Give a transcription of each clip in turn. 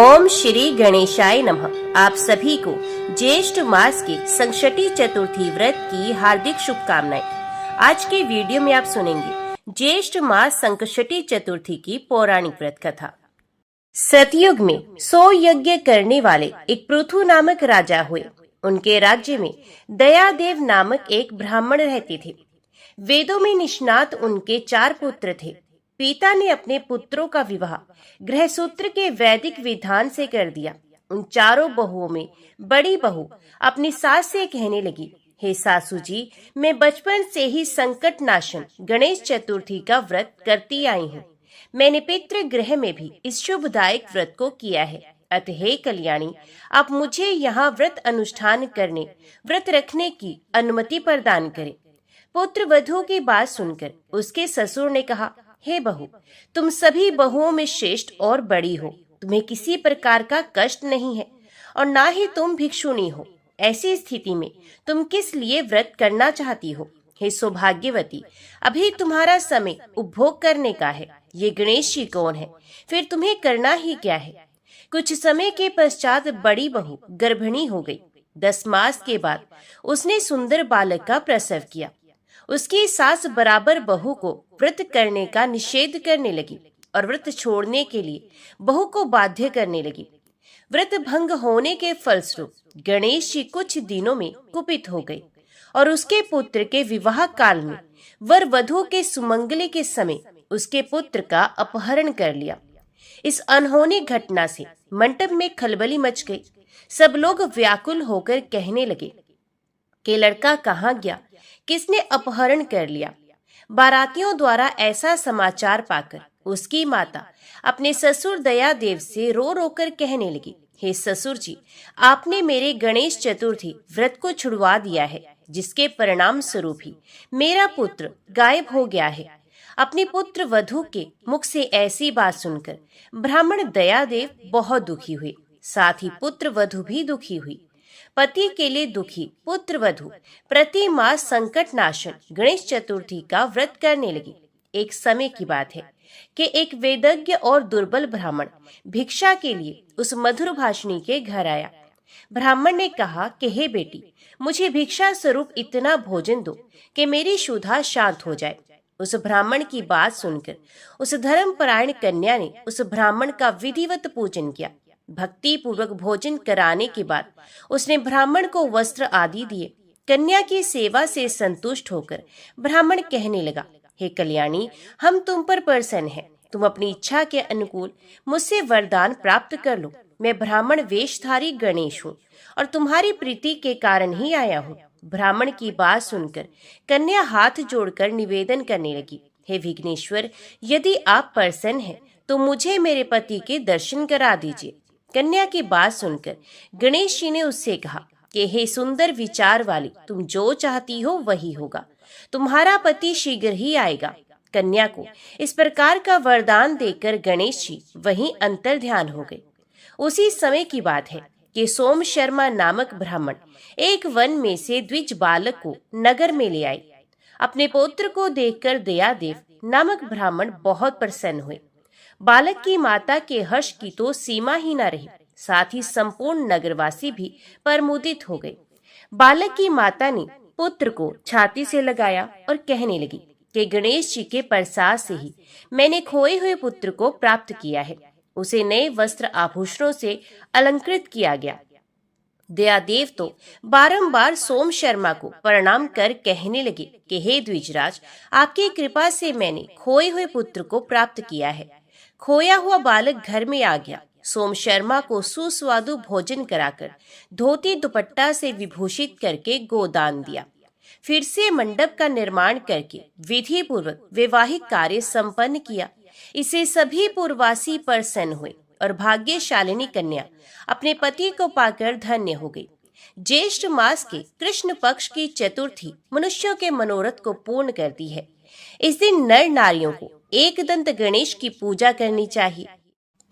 ओम श्री गणेशाय नमः। आप सभी को ज्येष्ठ मास के संकष्टी चतुर्थी व्रत की हार्दिक शुभकामनाएं। आज के वीडियो में आप सुनेंगे ज्येष्ठ मास संकष्टी चतुर्थी की पौराणिक व्रत कथा। सतयुग में 100 यज्ञ करने वाले एक पृथु नामक राजा हुए। उनके राज्य में दयादेव नामक एक ब्राह्मण रहते थे। वेदों में निष्णात उनके 4 पुत्र थे। पिता ने अपने पुत्रों का विवाह गृहसूत्र के वैदिक विधान से कर दिया। उन चारों बहुओं में बड़ी बहू अपनी सास से कहने लगी, हे सासू जी, मैं बचपन से ही संकट नाशन गणेश चतुर्थी का व्रत करती आई हूँ। मैंने पितृ गृह में भी इस शुभदायक व्रत को किया है। अतः हे कल्याणी, आप मुझे यहाँ व्रत अनुष्ठान करने, व्रत रखने की अनुमति प्रदान करें। पुत्र वधू की बात सुनकर उसके ससुर ने कहा, हे बहू, तुम सभी बहुओं में श्रेष्ठ और बड़ी हो। तुम्हें किसी प्रकार का कष्ट नहीं है और ना ही तुम भिक्षुणी हो। ऐसी स्थिति में तुम किस लिए व्रत करना चाहती हो? हे सौभाग्यवती, अभी तुम्हारा समय उपभोग करने का है। ये गणेश जी कौन है? फिर तुम्हें करना ही क्या है? कुछ समय के पश्चात बड़ी बहू गर्भिणी हो गई। 10 मास के बाद उसने सुंदर बालक का प्रसव किया। उसकी सास बराबर बहू को व्रत करने का निषेध करने लगी और व्रत छोड़ने के लिए बहू को बाध्य करने लगी। व्रत भंग होने के फलस्वरूप गणेश जी कुछ दिनों में कुपित हो गए और उसके पुत्र के विवाह काल में वर वधू के सुमंगली के समय उसके पुत्र का अपहरण कर लिया। इस अनहोनी घटना से मंडप में खलबली मच गई। सब लोग व्याकुल होकर कहने लगे कि लड़का कहाँ गया, किसने अपहरण कर लिया। बारातियों द्वारा ऐसा समाचार पाकर उसकी माता अपने ससुर दयादेव से रो रो कर कहने लगी, हे ससुर जी, आपने मेरे गणेश चतुर्थी व्रत को छुड़वा दिया है, जिसके परिणाम स्वरूप ही मेरा पुत्र गायब हो गया है। अपने पुत्र वधू के मुख से ऐसी बात सुनकर ब्राह्मण दयादेव बहुत दुखी हुए, साथ ही पुत्र वधू भी दुखी हुई। पति के लिए दुखी पुत्र वधू प्रति मास संकट नाशन गणेश चतुर्थी का व्रत करने लगी। एक समय की बात है कि एक वेदज्ञ और दुर्बल ब्राह्मण भिक्षा के लिए उस मधुर भाषिणी के घर आया। ब्राह्मण ने कहा कि हे बेटी, मुझे भिक्षा स्वरूप इतना भोजन दो कि मेरी क्षुधा शांत हो जाए। उस ब्राह्मण की बात सुनकर उस धर्मपरायण कन्या ने उस ब्राह्मण का विधिवत पूजन किया। भक्ति पूर्वक भोजन कराने के बाद उसने ब्राह्मण को वस्त्र आदि दिए। कन्या की सेवा से संतुष्ट होकर ब्राह्मण कहने लगा, हे कल्याणी, हम तुम पर प्रसन्न हैं। तुम अपनी इच्छा के अनुकूल मुझसे वरदान प्राप्त कर लो। मैं ब्राह्मण वेशधारी गणेश हूँ और तुम्हारी प्रीति के कारण ही आया हूँ। ब्राह्मण की बात सुनकर कन्या हाथ जोड़कर निवेदन करने लगी, हे विघ्नेश्वर, यदि आप प्रसन्न हैं तो मुझे मेरे पति के दर्शन करा दीजिए। कन्या की बात सुनकर गणेश जी ने उससे कहा कि हे सुंदर विचार वाली, तुम जो चाहती हो वही होगा। तुम्हारा पति शीघ्र ही आएगा। कन्या को इस प्रकार का वरदान देकर गणेश जी वहीं अंतर ध्यान हो गए। उसी समय की बात है कि सोम शर्मा नामक ब्राह्मण एक वन में से द्विज बालक को नगर में ले आए। अपने पुत्र को देखकर दयादेव नामक ब्राह्मण बहुत प्रसन्न हुए। बालक की माता के हर्ष की तो सीमा ही न रही, साथ ही संपूर्ण नगरवासी भी प्रमुदित हो गए। बालक की माता ने पुत्र को छाती से लगाया और कहने लगी कि गणेश जी के प्रसाद से ही मैंने खोए हुए पुत्र को प्राप्त किया है। उसे नए वस्त्र आभूषणों से अलंकृत किया गया। दयादेव तो बारंबार सोम शर्मा को प्रणाम कर कहने लगे कि हे द्विजराज, आपकी कृपा से मैंने खोए हुए पुत्र को प्राप्त किया है। खोया हुआ बालक घर में आ गया। सोम शर्मा को सुस्वादु भोजन कराकर धोती दुपट्टा से विभूषित करके गोदान दिया। फिर से मंडप का निर्माण करके विधि पूर्वक वैवाहिक कार्य संपन्न किया। इसे सभी पूर्ववासी प्रसन्न हुए और भाग्यशालिनी कन्या अपने पति को पाकर धन्य हो गई। ज्येष्ठ मास के कृष्ण पक्ष की चतुर्थी मनुष्यों के मनोरथ को पूर्ण करती है। इस दिन नर नारियों को एकदंत गणेश की पूजा करनी चाहिए।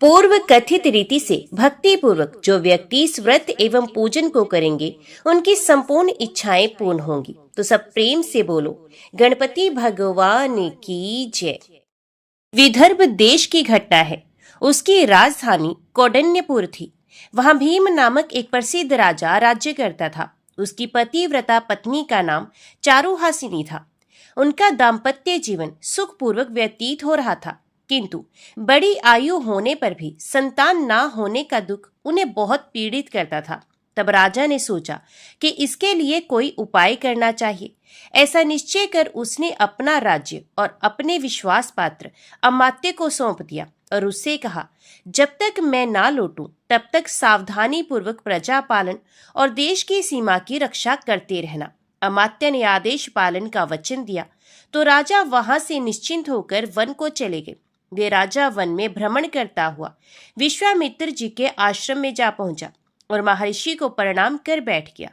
पूर्व कथित रीति से भक्ति पूर्वक जो व्यक्ति इस व्रत एवं पूजन को करेंगे, उनकी संपूर्ण इच्छाएं पूर्ण होंगी। तो सब प्रेम से बोलो, गणपति भगवान की जय। विदर्भ देश की घटना है। उसकी राजधानी कौंडिन्यपुर थी। वहां भीम नामक एक प्रसिद्ध राजा राज्य करता था। उसकी पतिव्रता पत्नी का नाम चारुहासिनी था। उनका दाम्पत्य जीवन सुखपूर्वक व्यतीत हो रहा था, किंतु बड़ी आयु होने पर भी संतान ना होने का दुख उन्हें बहुत पीड़ित करता था। तब राजा ने सोचा कि इसके लिए कोई उपाय करना चाहिए। ऐसा निश्चय कर उसने अपना राज्य और अपने विश्वास पात्र अमात्य को सौंप दिया और उससे कहा, जब तक मैं ना लौटूं तब तक सावधानी पूर्वक प्रजा पालन और देश की सीमा की रक्षा करते रहना। अमात्य ने आदेश पालन का वचन दिया तो राजा वहां से निश्चिंत होकर वन को चले गए। वे राजा वन में भ्रमण करता हुआ विश्वामित्र जी के आश्रम में जा पहुंचा और महर्षि को प्रणाम कर बैठ गया।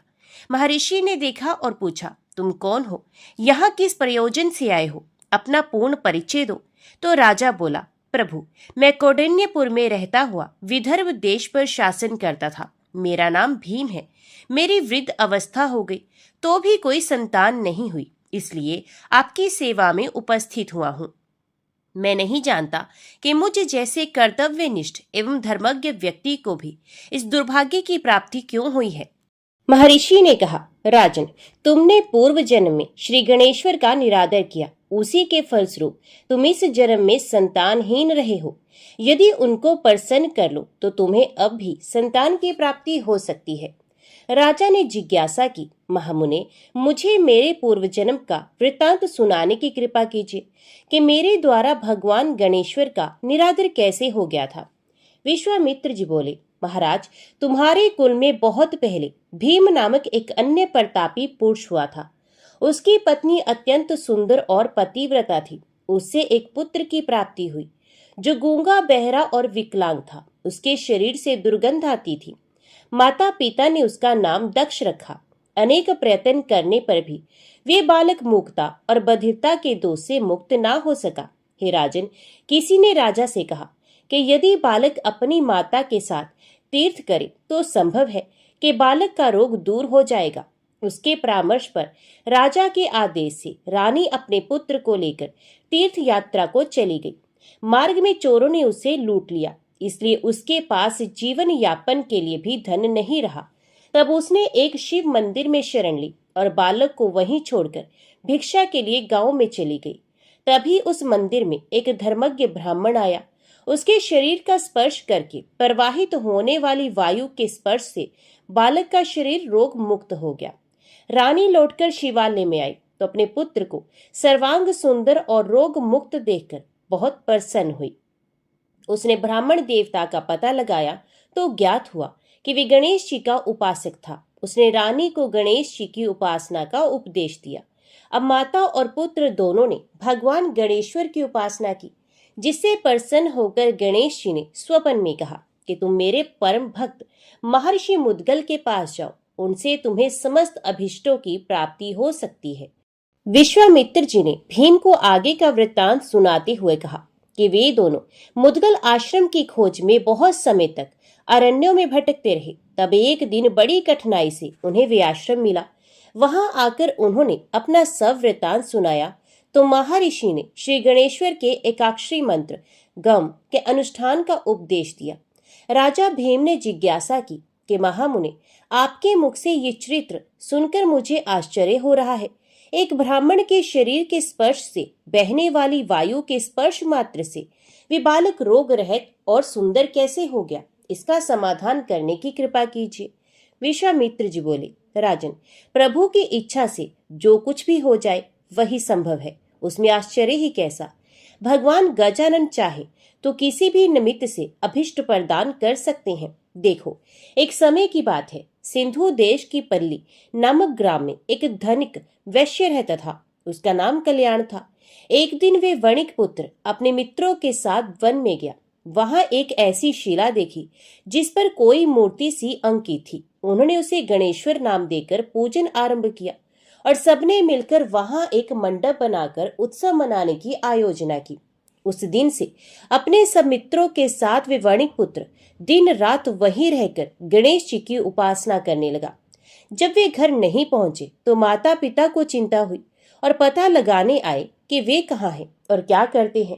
महर्षि ने देखा और पूछा, तुम कौन हो? यहाँ किस प्रयोजन से आए हो? अपना पूर्ण परिचय दो। तो राजा बोला, प्रभु, मैं कौंडिन्यपुर में रहता हुआ विदर्भ देश पर शासन करता था। मेरा नाम भीम है। मेरी वृद्ध अवस्था हो गई तो भी कोई संतान नहीं हुई, इसलिए आपकी सेवा में उपस्थित हुआ हूँ। मैं नहीं जानता कि मुझ जैसे कर्तव्यनिष्ठ एवं धर्मज्ञ व्यक्ति को भी इस दुर्भाग्य की प्राप्ति क्यों हुई है। महर्षि ने कहा, राजन, तुमने पूर्व जन्म में श्री गणेश्वर का निरादर किया, उसी के फलस्वरूप तुम इस जन्म में संतानहीन रहे हो। यदि उनको प्रसन्न कर लो तो तुम्हें अब भी संतान की प्राप्ति हो सकती है। राजा ने जिज्ञासा की, महामुने, मुझे मेरे पूर्व जन्म का वृत्तांत सुनाने की कृपा कीजिए कि मेरे द्वारा भगवान गणेश्वर का निरादर कैसे हो गया था। विश्वामित्र जी बोले, महाराज, तुम्हारे कुल में बहुत पहले भीम नामक एक अन्य प्रतापी पुरुष हुआ था। उसकी पत्नी अत्यंत सुंदर और पतिव्रता थी। उससे एक पुत्र की प्राप्ति हुई जो गूंगा, बहरा और विकलांग था। उसके शरीर से दुर्गंध आती थी। माता पिता ने उसका नाम दक्ष रखा। अनेक प्रयत्न करने पर भी वे बालक मूर्खता और बधिरता के दोष से मुक्त ना हो सका। हे राजन, किसी ने राजा से कहा कि यदि बालक अपनी माता के साथ तीर्थ करे तो संभव है कि बालक का रोग दूर हो जाएगा। उसके परामर्श पर राजा के आदेश से रानी अपने पुत्र को लेकर तीर्थ यात्रा को चली गई। मार्ग में चोरों ने उसे लूट लिया, इसलिए उसके पास जीवन यापन के लिए भी धन नहीं रहा। तब उसने एक शिव मंदिर में शरण ली और बालक को वहीं छोड़कर भिक्षा के लिए गांव में चली गई। तभी उस मंदिर में एक धर्मज्ञ ब्राह्मण आया। उसके शरीर का स्पर्श करके प्रवाहित होने वाली वायु के स्पर्श से बालक का शरीर रोग मुक्त हो गया। रानी लौटकर शिवालय में आई तो अपने पुत्र को सर्वांग सुंदर और रोग मुक्त देखकर बहुत प्रसन्न हुई। उसने ब्राह्मण देवता का पता लगाया तो ज्ञात हुआ कि वे गणेश जी का उपासक था। उसने रानी को गणेश जी की उपासना का उपदेश दिया। अब माता और पुत्र दोनों ने भगवान गणेश्वर की उपासना की, जिससे प्रसन्न होकर गणेश जी ने स्वप्न में कहा कि तुम मेरे परम भक्त महर्षि मुद्गल के पास जाओ, उनसे तुम्हें समस्त अभिष्टों की प्राप्ति हो सकती है। विश्वामित्र जी ने भीम को आगे का वृत्तांत सुनाते हुए कहा कि वे दोनों मुद्गल आश्रम की खोज में बहुत समय तक अरण्यों में भटकते रहे। तब एक दिन बड़ी कठिनाई से उन्हें वे आश्रम मिला। वहां आकर उन्होंने अपना सब वृत्तांत सुनाया तो महर्षि ने श्री गणेश्वर के एकाक्षरी मंत्र गम के अनुष्ठान का उपदेश दिया। राजा भीम ने जिज्ञासा की कि महामुने, आपके मुख से ये चरित्र सुनकर मुझे आश्चर्य हो रहा है। एक ब्राह्मण के शरीर के स्पर्श से बहने वाली वायु के स्पर्श मात्र से वे बालक रोग रहित और सुंदर कैसे हो गया? इसका समाधान करने की कृपा कीजिए। विश्वामित्र जी बोले, राजन, प्रभु की इच्छा से जो कुछ भी हो जाए वही संभव है, उसमें आश्चर्य ही कैसा। भगवान गजानन चाहे तो किसी भी निमित्त से अभिष्ट प्रदान कर सकते हैं। देखो, एक समय की बात है, सिंधु देश की पल्ली नामक ग्राम में एक धनिक वैश्य रहता था। उसका नाम कल्याण था। एक दिन वे वणिक पुत्र अपने मित्रों के साथ वन में गया। वहां एक ऐसी शिला देखी जिस पर कोई मूर्ति सी अंकित थी। उन्होंने उसे गणेश्वर नाम देकर पूजन आरंभ किया और सबने मिलकर वहां एक मंडप बनाकर उत्सव मनाने की आयोजना की। उस दिन से अपने सब मित्रों के साथ वे वणिक पुत्र दिन रात वहीं रहकर गणेश जी की उपासना करने लगा। जब वे घर नहीं पहुंचे तो माता पिता को चिंता हुई और पता लगाने आए कि वे कहाँ हैं और क्या करते हैं।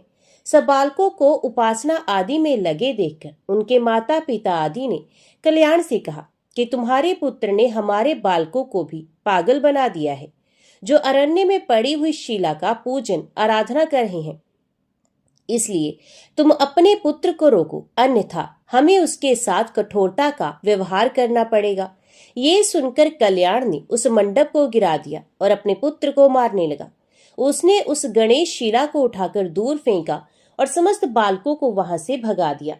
सब बालकों को उपासना आदि में लगे देखकर उनके माता पिता आदि ने कल्याण से कहा कि तुम्हारे पुत्र ने हमारे बालकों को भी पागल बना दिया है, जो अरण्य में पड़ी हुई शिला का पूजन आराधना कर रहे हैं। इसलिए तुम अपने पुत्र को रोको, अन्यथा हमें उसके साथ कठोरता का व्यवहार करना पड़ेगा। ये सुनकर कल्याण ने उस मंडप को गिरा दिया और अपने पुत्र को मारने लगा। उसने उस गणेश शिला को उठाकर दूर फेंका और समस्त बालकों को वहां से भगा दिया।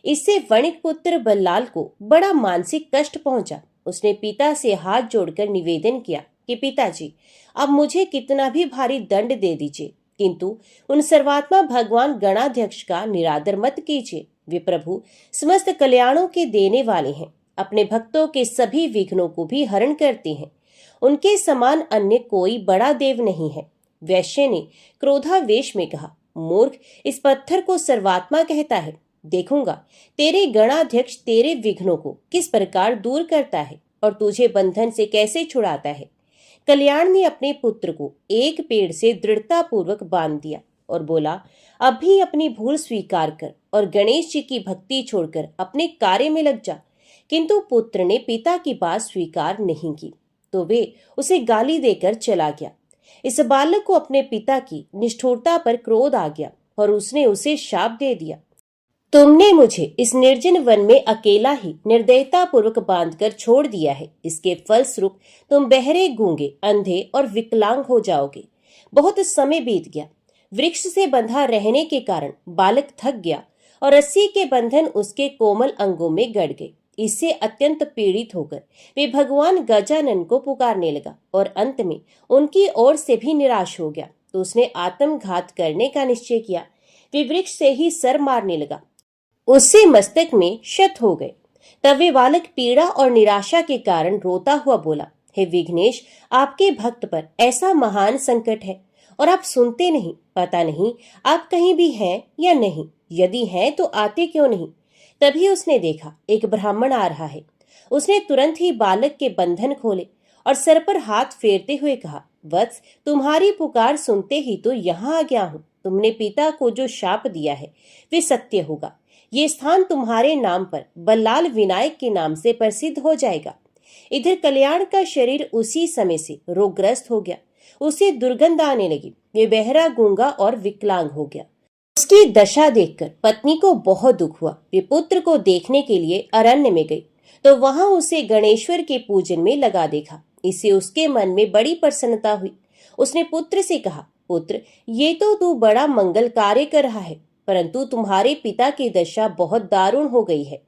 इससे वणिक पुत्र बल्लाल को बड़ा मानसिक कष्ट पहुंचा। उसने पिता से हाथ जोड़कर निवेदन किया कि पिताजी, अब मुझे कितना भी भारी दंड दे दीजिए, किंतु उन सर्वात्मा भगवान गणाध्यक्ष का निरादर मत कीजिए। वे प्रभु समस्त कल्याणों के देने वाले हैं, अपने भक्तों के सभी विघ्नों को भी हरण करते हैं। उनके समान अन्य कोई बड़ा देव नहीं है। वैश्य ने क्रोधावेश में कहा, मूर्ख, इस पत्थर को सर्वात्मा कहता है। देखूंगा तेरे गणाध्यक्ष तेरे विघ्नों को किस प्रकार दूर करता है और तुझे बंधन से कैसे छुड़ाता है। कल्याण ने अपने पुत्र को एक पेड़ से दृढ़ता पूर्वक बांध दिया और बोला, अब भी अपनी भूल स्वीकार कर और गणेश जी की भक्ति छोड़कर अपने कार्य में लग जा। किंतु पुत्र ने पिता की बात स्वीकार नहीं की, तो वे उसे गाली देकर चला गया। इस बालक को अपने पिता की निष्ठुरता पर क्रोध आ गया और उसने उसे शाप दे दिया, तुमने मुझे इस निर्जन वन में अकेला ही निर्दयता पूर्वक बांधकर छोड़ दिया है। इसके फलस्वरूप तुम बहरे, गूंगे, अंधे और विकलांग हो जाओगे। बहुत समय बीत गया। वृक्ष से बंधा रहने के कारण बालक थक गया और रस्सी के बंधन उसके कोमल अंगों में गड़ गए। इससे अत्यंत पीड़ित होकर वे भगवान गजानन को पुकारने लगा और अंत में उनकी ओर से भी निराश हो गया, तो उसने आत्मघात करने का निश्चय किया। वे वृक्ष से ही सर मारने लगा, उससे मस्तक में क्षत हो गए। तब वे बालक पीड़ा और निराशा के कारण रोता हुआ बोला, हे विघ्नेश, आपके भक्त पर ऐसा महान संकट है और आप सुनते नहीं। पता नहीं आप कहीं भी हैं या नहीं, यदि हैं तो आते क्यों नहीं। तभी उसने देखा एक ब्राह्मण आ रहा है। उसने तुरंत ही बालक के बंधन खोले और सर पर हाथ फेरते हुए कहा, वत्स, तुम्हारी पुकार सुनते ही तो यहाँ आ गया हूँ। तुमने पिता को जो शाप दिया है वे सत्य होगा। ये स्थान तुम्हारे नाम पर बल्लाल विनायक के नाम से प्रसिद्ध हो जाएगा। इधर कल्याण का शरीर उसी समय से रोगग्रस्त हो गया। उसे दुर्गंध आने लगी। वे बहरा, गूंगा और विकलांग हो गया। उसकी दशा देखकर पत्नी को बहुत दुख हुआ। वे पुत्र को देखने के लिए अरण्य में गई तो वहां उसे गणेश्वर के पूजन में लगा देखा। इससे उसके मन में बड़ी प्रसन्नता हुई। उसने पुत्र से कहा, पुत्र, ये तो तू बड़ा मंगल कार्य कर रहा है, परंतु तुम्हारे पिता की दशा बहुत दारुण हो गई है।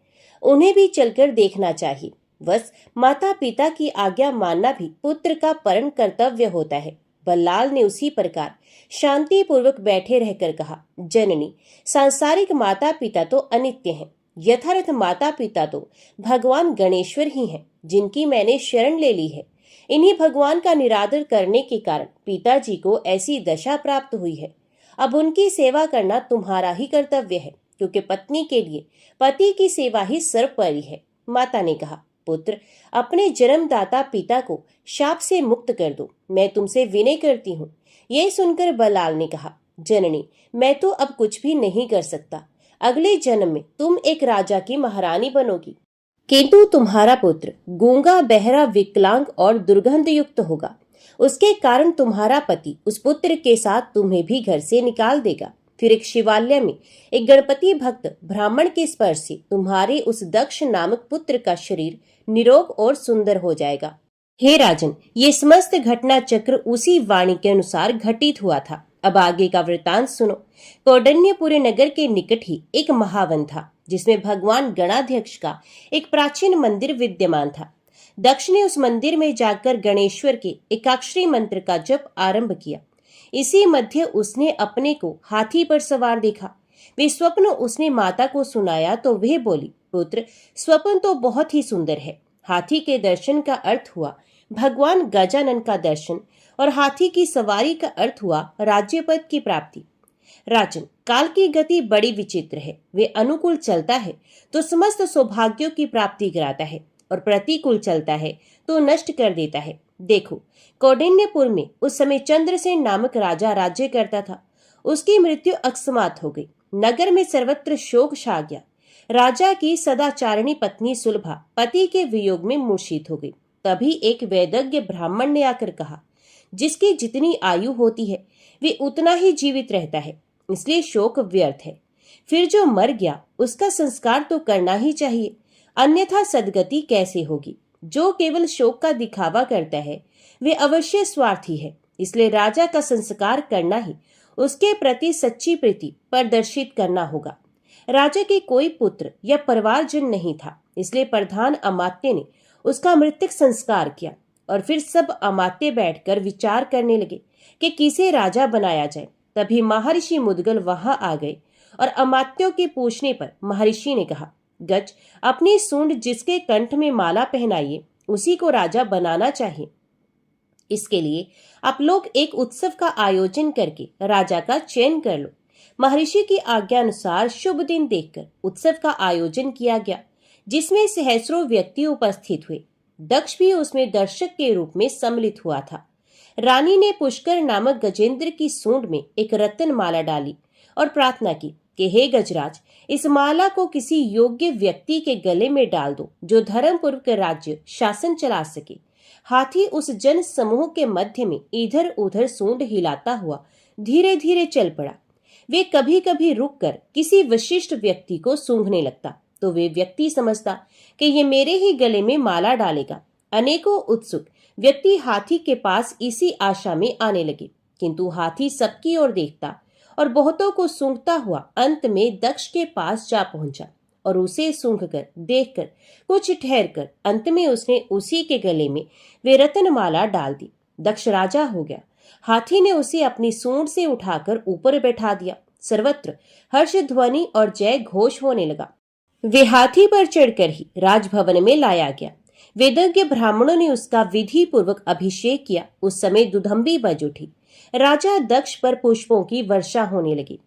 उन्हें भी चलकर देखना चाहिए। बस माता पिता की आज्ञा मानना भी पुत्र का परम कर्तव्य होता है। बल्लाल ने उसी प्रकार शांति पूर्वक बैठे रहकर कहा, जननी, सांसारिक माता पिता तो अनित्य हैं। यथार्थ माता पिता तो भगवान गणेश्वर ही हैं, जिनकी मैंने शरण ले ली है। इन्हीं भगवान का निरादर करने के कारण पिताजी को ऐसी दशा प्राप्त हुई है। अब उनकी सेवा करना तुम्हारा ही कर्तव्य है, क्योंकि पत्नी के लिए पति की सेवा ही सर्वोपरि है। माता ने कहा, पुत्र, अपने जन्मदाता पिता को शाप से मुक्त कर दो। मैं तुमसे विनय करती हूँ। यह सुनकर बल्लाल ने कहा, जननी, मैं तो अब कुछ भी नहीं कर सकता। अगले जन्म में तुम एक राजा की महारानी बनोगी, किंतु तुम्हारा पुत्र गूंगा, बहरा, विकलांग और दुर्गंध युक्त होगा। उसके कारण तुम्हारा पति उस पुत्र के साथ तुम्हें भी घर से निकाल देगा। फिर एक शिवालय में एक गणपति भक्त ब्राह्मण के स्पर्श से तुम्हारे उस दक्ष नामक पुत्र का शरीर निरोग और सुंदर हो जाएगा। हे राजन, ये समस्त घटना चक्र उसी वाणी के अनुसार घटित हुआ था। अब आगे का वृतांत सुनो। कौंडिन्यपुर नगर के निकट ही एक महावन था, जिसमें भगवान गणाध्यक्ष का एक प्राचीन मंदिर विद्यमान था। दक्ष ने उस मंदिर में जाकर गणेश्वर के एकाक्षरी मंत्र का जप आरंभ किया। इसी मध्य उसने अपने को हाथी पर सवार देखा। वे स्वप्न उसने माता को सुनाया तो वह बोली, पुत्र, स्वप्न तो बहुत ही सुंदर है। हाथी के दर्शन का अर्थ हुआ भगवान गजानन का दर्शन और हाथी की सवारी का अर्थ हुआ राज्य पद की प्राप्ति। राजन, काल की गति बड़ी विचित्र है। वे अनुकूल चलता है तो समस्त सौभाग्यों की प्राप्ति कराता है और प्रतिकूल चलता है तो नष्ट कर देता है। देखो, कौंडिन्यपुर में उस समय चंद्रसेन नामक राजा राज्य करता था। उसकी मृत्यु अकस्मात हो गई। नगर में सर्वत्र शोक छा गया। राजा की सदाचारिणी पत्नी सुलभा पति के वियोग में मूर्छित हो गई। तभी एक वैदज्ञ ब्राह्मण ने आकर कहा, जिसकी जितनी आयु होती है वे उतना ही जीवित रहता है, इसलिए शोक व्यर्थ है। फिर जो मर गया उसका संस्कार तो करना ही चाहिए, अन्यथा सदगति कैसे होगी। जो केवल शोक का दिखावा करता है वे अवश्य स्वार्थी है, इसलिए राजा का संस्कार करना ही उसके प्रति सच्ची प्रीति प्रदर्शित करना होगा। राजा के कोई पुत्र या परिवारजन नहीं था, इसलिए प्रधान अमात्य ने उसका मृतक संस्कार किया और फिर सब अमात्य बैठकर विचार करने लगे कि किसे राजा बनाया जाए। तभी महर्षि मुद्गल वहां आ गए और अमात्यों के पूछने पर महर्षि ने कहा, गज, अपनी सूंड जिसके कंठ में माला पहनाइए उसी को राजा बनाना चाहिए। इसके लिए आप लोग एक उत्सव का आयोजन करके राजा का चयन कर लो। महर्षि की आज्ञा अनुसार शुभ दिन देखकर उत्सव का आयोजन किया गया, जिसमें सहस्रों व्यक्ति उपस्थित हुए। दक्ष भी उसमें दर्शक के रूप में सम्मिलित हुआ था। रानी ने पुष्कर नामक गजेंद्र की सूंड में एक रत्न माला डाली और प्रार्थना की कि हे गजराज, इस माला को किसी योग्य व्यक्ति के गले में डाल दो जो धर्मपूर्वक राज्य शासन चला सके। हाथी उस जन समूह के मध्य में इधर उधर सूंड हिलाता हुआ धीरे धीरे चल पड़ा। वे कभी कभी रुककर किसी विशिष्ट व्यक्ति को सूंघने लगता तो वे व्यक्ति समझता कि ये मेरे ही गले में माला डालेगा। अनेकों उत्सुक व्यक्ति हाथी के पास इसी आशा में आने लगे, किंतु हाथी सबकी ओर देखता और बहुतों को सूंघता हुआ अंत में दक्ष के पास जा पहुंचा और उसे सूंघकर देखकर कुछ ठहरकर अंत में उसने उसी के गले में वे रत्नमाला डाल दी। दक्ष राजा हो गया। हाथी ने उसे अपनी सूंड से उठाकर ऊपर बैठा दिया। सर्वत्र हर्ष ध्वनि और जय घोष होने लगा। वे हाथी पर चढ़कर ही राजभवन में लाया गया। वेदज्ञ ब्राह्मणों ने उसका विधि पूर्वक अभिषेक किया। उस समय दुधंबी बज उठी। राजा दक्ष पर पुष्पों की वर्षा होने लगी।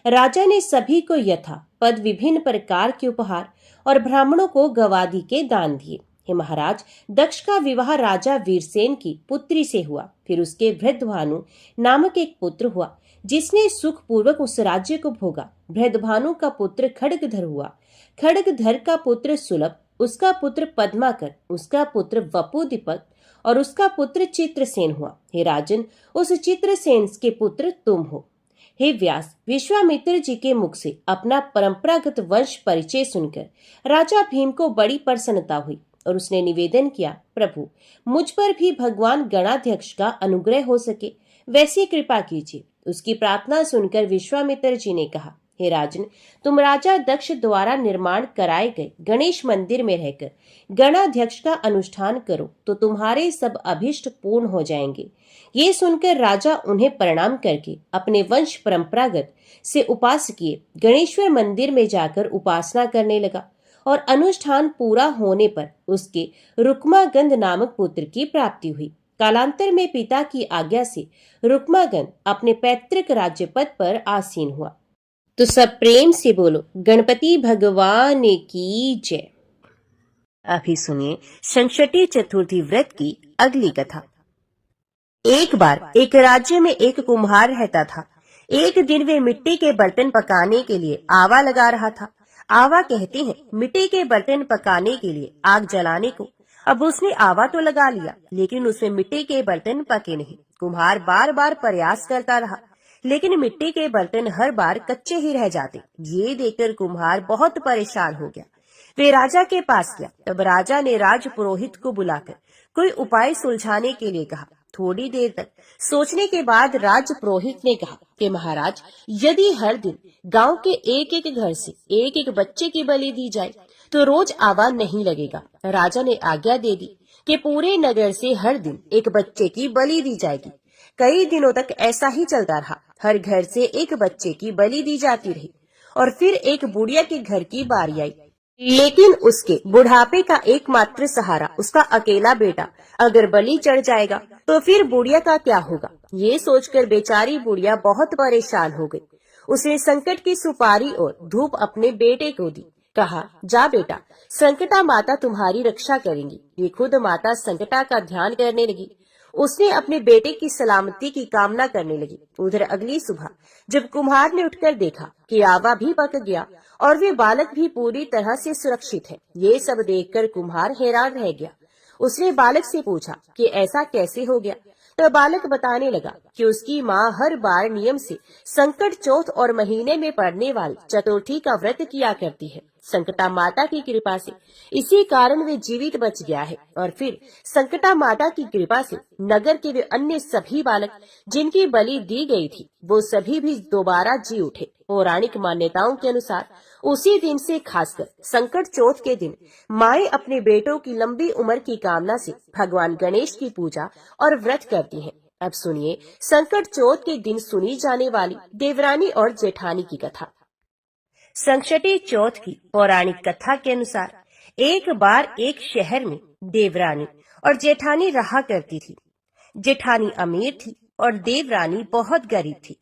राजा ने सभी को यथा पद विभिन्न प्रकार के उपहार और ब्राह्मणों को गवादी के दान दिए। हे महाराज, दक्ष का विवाह राजा वीरसेन की पुत्री से हुआ। फिर उसके भृदभानु नामक एक पुत्र हुआ, जिसने सुख पूर्वक उस राज्य को भोगा। भृदभानु का पुत्र खड्गधर हुआ। खड्गधर का पुत्र सुलभ, उसका पुत्र पद्माकर, उसका पुत्र वपुदीपक और उसका पुत्र चित्रसेन हुआ। हे राजन, उस चित्रसेन के पुत्र तुम हो। हे व्यास, विश्वामित्र जी के मुख से अपना परंपरागत वंश परिचय सुनकर राजा भीम को बड़ी प्रसन्नता हुई और उसने निवेदन किया, प्रभु, मुझ पर भी भगवान गणाध्यक्ष का अनुग्रह हो सके वैसी कृपा कीजिए। उसकी प्रार्थना सुनकर विश्वामित्र जी ने कहा, हे राजन, तुम राजा दक्ष द्वारा निर्माण कराए गए गणेश मंदिर में रहकर गणाध्यक्ष का अनुष्ठान करो तो तुम्हारे सब अभिष्ट पूर्ण हो जाएंगे। ये सुनकर राजा उन्हें प्रणाम करके अपने वंश परंपरागत से उपासकीय गणेश्वर मंदिर में जाकर उपासना करने लगा और अनुष्ठान पूरा होने पर उसके रुक्मागंध नामक पुत्र की प्राप्ति हुई। कालांतर में पिता की आज्ञा से रुक्मागंध अपने पैतृक राज्य पद पर आसीन हुआ। तो सब प्रेम से बोलो, गणपति भगवान की जय। अभी सुनिए संकटी चतुर्थी व्रत की अगली कथा। एक बार एक राज्य में एक कुम्हार रहता था। एक दिन वे मिट्टी के बर्तन पकाने के लिए आवा लगा रहा था। आवा कहते हैं मिट्टी के बर्तन पकाने के लिए आग जलाने को। अब उसने आवा तो लगा लिया, लेकिन उसमें मिट्टी के बर्तन पके नहीं। कुम्हार बार बार प्रयास करता रहा, लेकिन मिट्टी के बर्तन हर बार कच्चे ही रह जाते। ये देखकर कुम्हार बहुत परेशान हो गया। वे राजा के पास गया। तब राजा ने राज पुरोहित को बुलाकर कोई उपाय सुलझाने के लिए कहा। थोड़ी देर तक सोचने के बाद राज पुरोहित ने कहा कि महाराज, यदि हर दिन गांव के एक एक घर से एक एक बच्चे की बलि दी जाए तो रोज आवा नहीं लगेगा। राजा ने आज्ञा दे दी कि पूरे नगर से हर दिन एक बच्चे की बलि दी जाएगी। कई दिनों तक ऐसा ही चलता रहा। हर घर से एक बच्चे की बलि दी जाती रही और फिर एक बुढ़िया के घर की बारी आई, लेकिन उसके बुढ़ापे का एकमात्र सहारा उसका अकेला बेटा अगर बलि चढ़ जाएगा तो फिर बुढ़िया का क्या होगा। ये सोचकर बेचारी बुढ़िया बहुत परेशान हो गई। उसने संकट की सुपारी और धूप अपने बेटे को दी। कहा, जा बेटा, संकटा माता तुम्हारी रक्षा करेंगी। ये खुद माता संकटा का ध्यान करने लगी। उसने अपने बेटे की सलामती की कामना करने लगी। उधर अगली सुबह जब कुम्हार ने उठकर देखा कि आवा भी पक गया और वे बालक भी पूरी तरह से सुरक्षित है, ये सब देखकर कुम्हार हैरान रह गया। उसने बालक से पूछा कि ऐसा कैसे हो गया। तो बालक बताने लगा कि उसकी माँ हर बार नियम से संकट चौथ और महीने में पड़ने वाली चतुर्थी का व्रत किया करती है। संकटा माता की कृपा से इसी कारण वे जीवित बच गया है। और फिर संकटा माता की कृपा से नगर के वे अन्य सभी बालक जिनकी बलि दी गई थी वो सभी भी दोबारा जी उठे। पौराणिक मान्यताओं के अनुसार उसी दिन से खासकर संकट चौथ के दिन माएं अपने बेटों की लंबी उम्र की कामना से भगवान गणेश की पूजा और व्रत करती हैं। अब सुनिए संकट चौथ के दिन सुनी जाने वाली देवरानी और जेठानी की कथा। संकटी चौथ की पौराणिक कथा के अनुसार एक बार एक शहर में देवरानी और जेठानी रहा करती थी। जेठानी अमीर थी और देवरानी बहुत गरीब थी।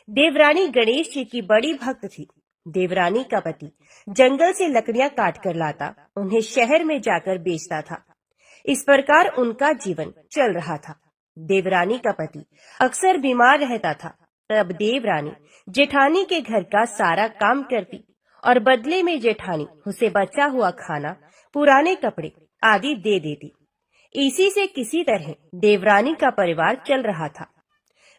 देवरानी गणेश जी की बड़ी भक्त थी। देवरानी का पति जंगल से लकड़ियां काट कर लाता, उन्हें शहर में जाकर बेचता था। इस प्रकार उनका जीवन चल रहा था। देवरानी का पति अक्सर बीमार रहता था। तब देवरानी जेठानी के घर का सारा काम करती और बदले में जेठानी उसे बचा हुआ खाना, पुराने कपड़े आदि दे देती। इसी से किसी तरह देवरानी का परिवार चल रहा था।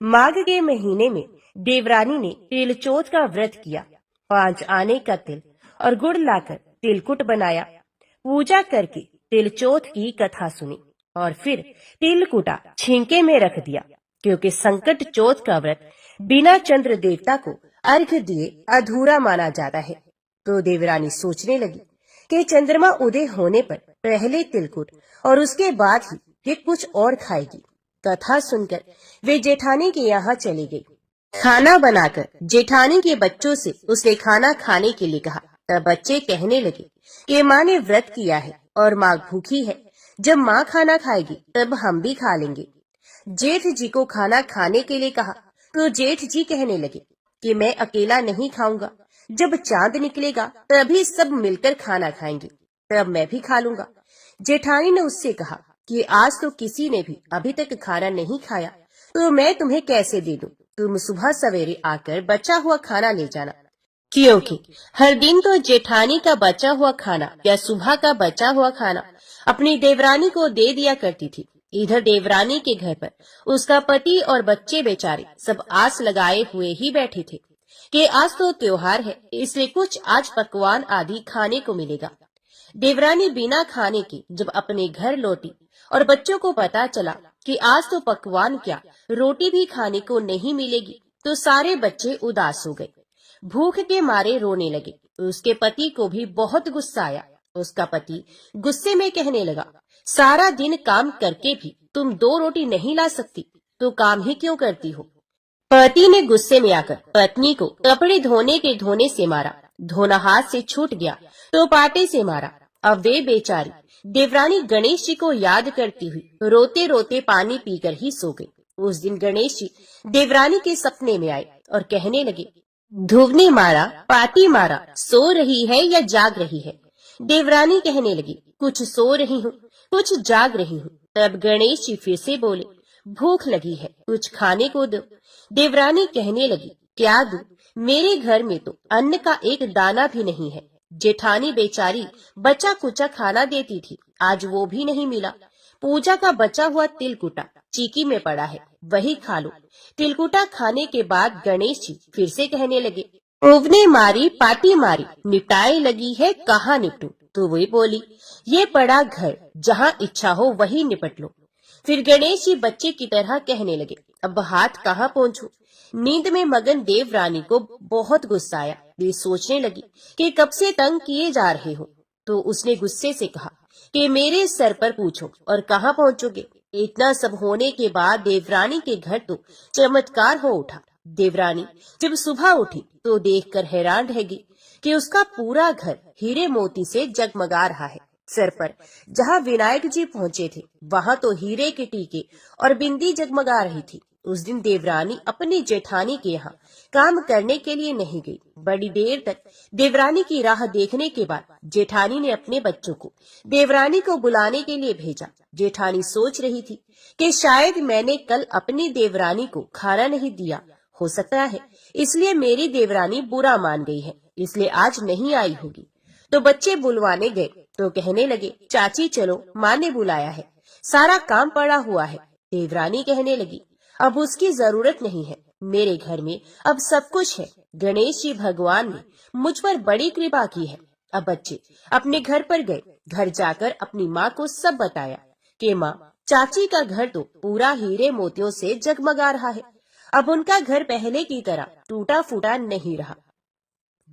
माघ के महीने में देवरानी ने तिलचौथ का व्रत किया। 5 आने का तिल और गुड़ लाकर तिलकुट बनाया। पूजा करके तिलचौथ की कथा सुनी और फिर तिलकुटा छींके में रख दिया, क्योंकि संकट चौथ का व्रत बिना चंद्र देवता को अर्घ्य दिए अधूरा माना जाता है। तो देवरानी सोचने लगी कि चंद्रमा उदय होने पर पहले तिलकुट और उसके बाद ही ये कुछ और खाएगी। कथा सुनकर वे जेठानी के यहाँ चली गई। खाना बनाकर जेठानी के बच्चों से उसने खाना खाने के लिए कहा। तब बच्चे कहने लगे कि माँ ने व्रत किया है और माँ भूखी है, जब माँ खाना खाएगी तब हम भी खा लेंगे। जेठ जी को खाना खाने के लिए कहा तो जेठ जी कहने लगे कि मैं अकेला नहीं खाऊंगा, जब चांद निकलेगा तभी सब मिलकर खाना खाएंगे, तब मैं भी खा लूंगा। जेठानी ने उससे कहा कि आज तो किसी ने भी अभी तक खाना नहीं खाया, तो मैं तुम्हें कैसे दे दूं? तुम सुबह सवेरे आकर बचा हुआ खाना ले जाना। क्योंकि हर दिन तो जेठानी का बचा हुआ खाना या सुबह का बचा हुआ खाना अपनी देवरानी को दे दिया करती थी। इधर देवरानी के घर पर उसका पति और बच्चे बेचारे सब आस लगाए हुए ही बैठे थे कि आज तो त्योहार है, इसलिए कुछ आज पकवान आदि खाने को मिलेगा। देवरानी बिना खाने के जब अपने घर लौटी और बच्चों को पता चला कि आज तो पकवान क्या रोटी भी खाने को नहीं मिलेगी, तो सारे बच्चे उदास हो गए, भूख के मारे रोने लगे। उसके पति को भी बहुत गुस्सा आया। उसका पति गुस्से में कहने लगा, सारा दिन काम करके भी तुम 2 रोटी नहीं ला सकती, तो काम ही क्यों करती हो? पति ने गुस्से में आकर पत्नी को कपड़े धोने के धोने से मारा। धोना हाथ से छूट गया तो पाटे से मारा। अब वे बेचारी देवरानी गणेश जी को याद करती हुई रोते रोते पानी पीकर ही सो गई। उस दिन गणेश जी देवरानी के सपने में आए और कहने लगे, धुवने मारा, पाटी मारा, सो रही है या जाग रही है? देवरानी कहने लगी, कुछ सो रही हूँ, कुछ जाग रही हूँ। तब गणेश जी फिर से बोले, भूख लगी है, कुछ खाने को दो। देवरानी कहने लगी, क्या दूं? मेरे घर में तो अन्न का एक दाना भी नहीं है। जेठानी बेचारी बचा कुचा खाना देती थी, आज वो भी नहीं मिला। पूजा का बचा हुआ तिलकुटा चीकी में पड़ा है, वही खा लो। तिलकुटा खाने के बाद गणेश जी फिर से कहने लगे, उवने मारी, पाटी मारी, निपटाए लगी है, कहाँ निपटूं? तो वही बोली, ये पड़ा घर, जहाँ इच्छा हो वही निपट लो। फिर गणेश जी बच्चे की तरह कहने लगे, अब हाथ कहाँ पहुँचूं? नींद में मगन देवरानी को बहुत गुस्सा आया। वे सोचने लगी कि कब से तंग किए जा रहे हो। तो उसने गुस्से से कहा कि मेरे सर पर पूछो और कहाँ पहुँचोगे? इतना सब होने के बाद देवरानी के घर तो चमत्कार हो उठा। देवरानी जब सुबह उठी तो देखकर हैरान रह गई कि उसका पूरा घर हीरे मोती से जगमगा रहा है। सर पर जहाँ विनायक जी पहुँचे थे वहाँ तो हीरे के टीके और बिंदी जगमगा रही थी। उस दिन देवरानी अपनी जेठानी के यहाँ काम करने के लिए नहीं गई। बड़ी देर तक देवरानी की राह देखने के बाद जेठानी ने अपने बच्चों को देवरानी को बुलाने के लिए भेजा। जेठानी सोच रही थी कि शायद मैंने कल अपनी देवरानी को खाना नहीं दिया, हो सकता है इसलिए मेरी देवरानी बुरा मान गई है, इसलिए आज नहीं आई होगी। तो बच्चे बुलवाने गए तो कहने लगे, चाची चलो, माँ ने बुलाया है, सारा काम पड़ा हुआ है। देवरानी कहने लगी, अब उसकी जरूरत नहीं है, मेरे घर में अब सब कुछ है। गणेश जी भगवान ने मुझ पर बड़ी कृपा की है। अब बच्चे अपने घर पर गए। घर जाकर अपनी माँ को सब बताया कि माँ, चाची का घर तो पूरा हीरे मोतियों से जगमगा रहा है। अब उनका घर पहले की तरह टूटा फूटा नहीं रहा।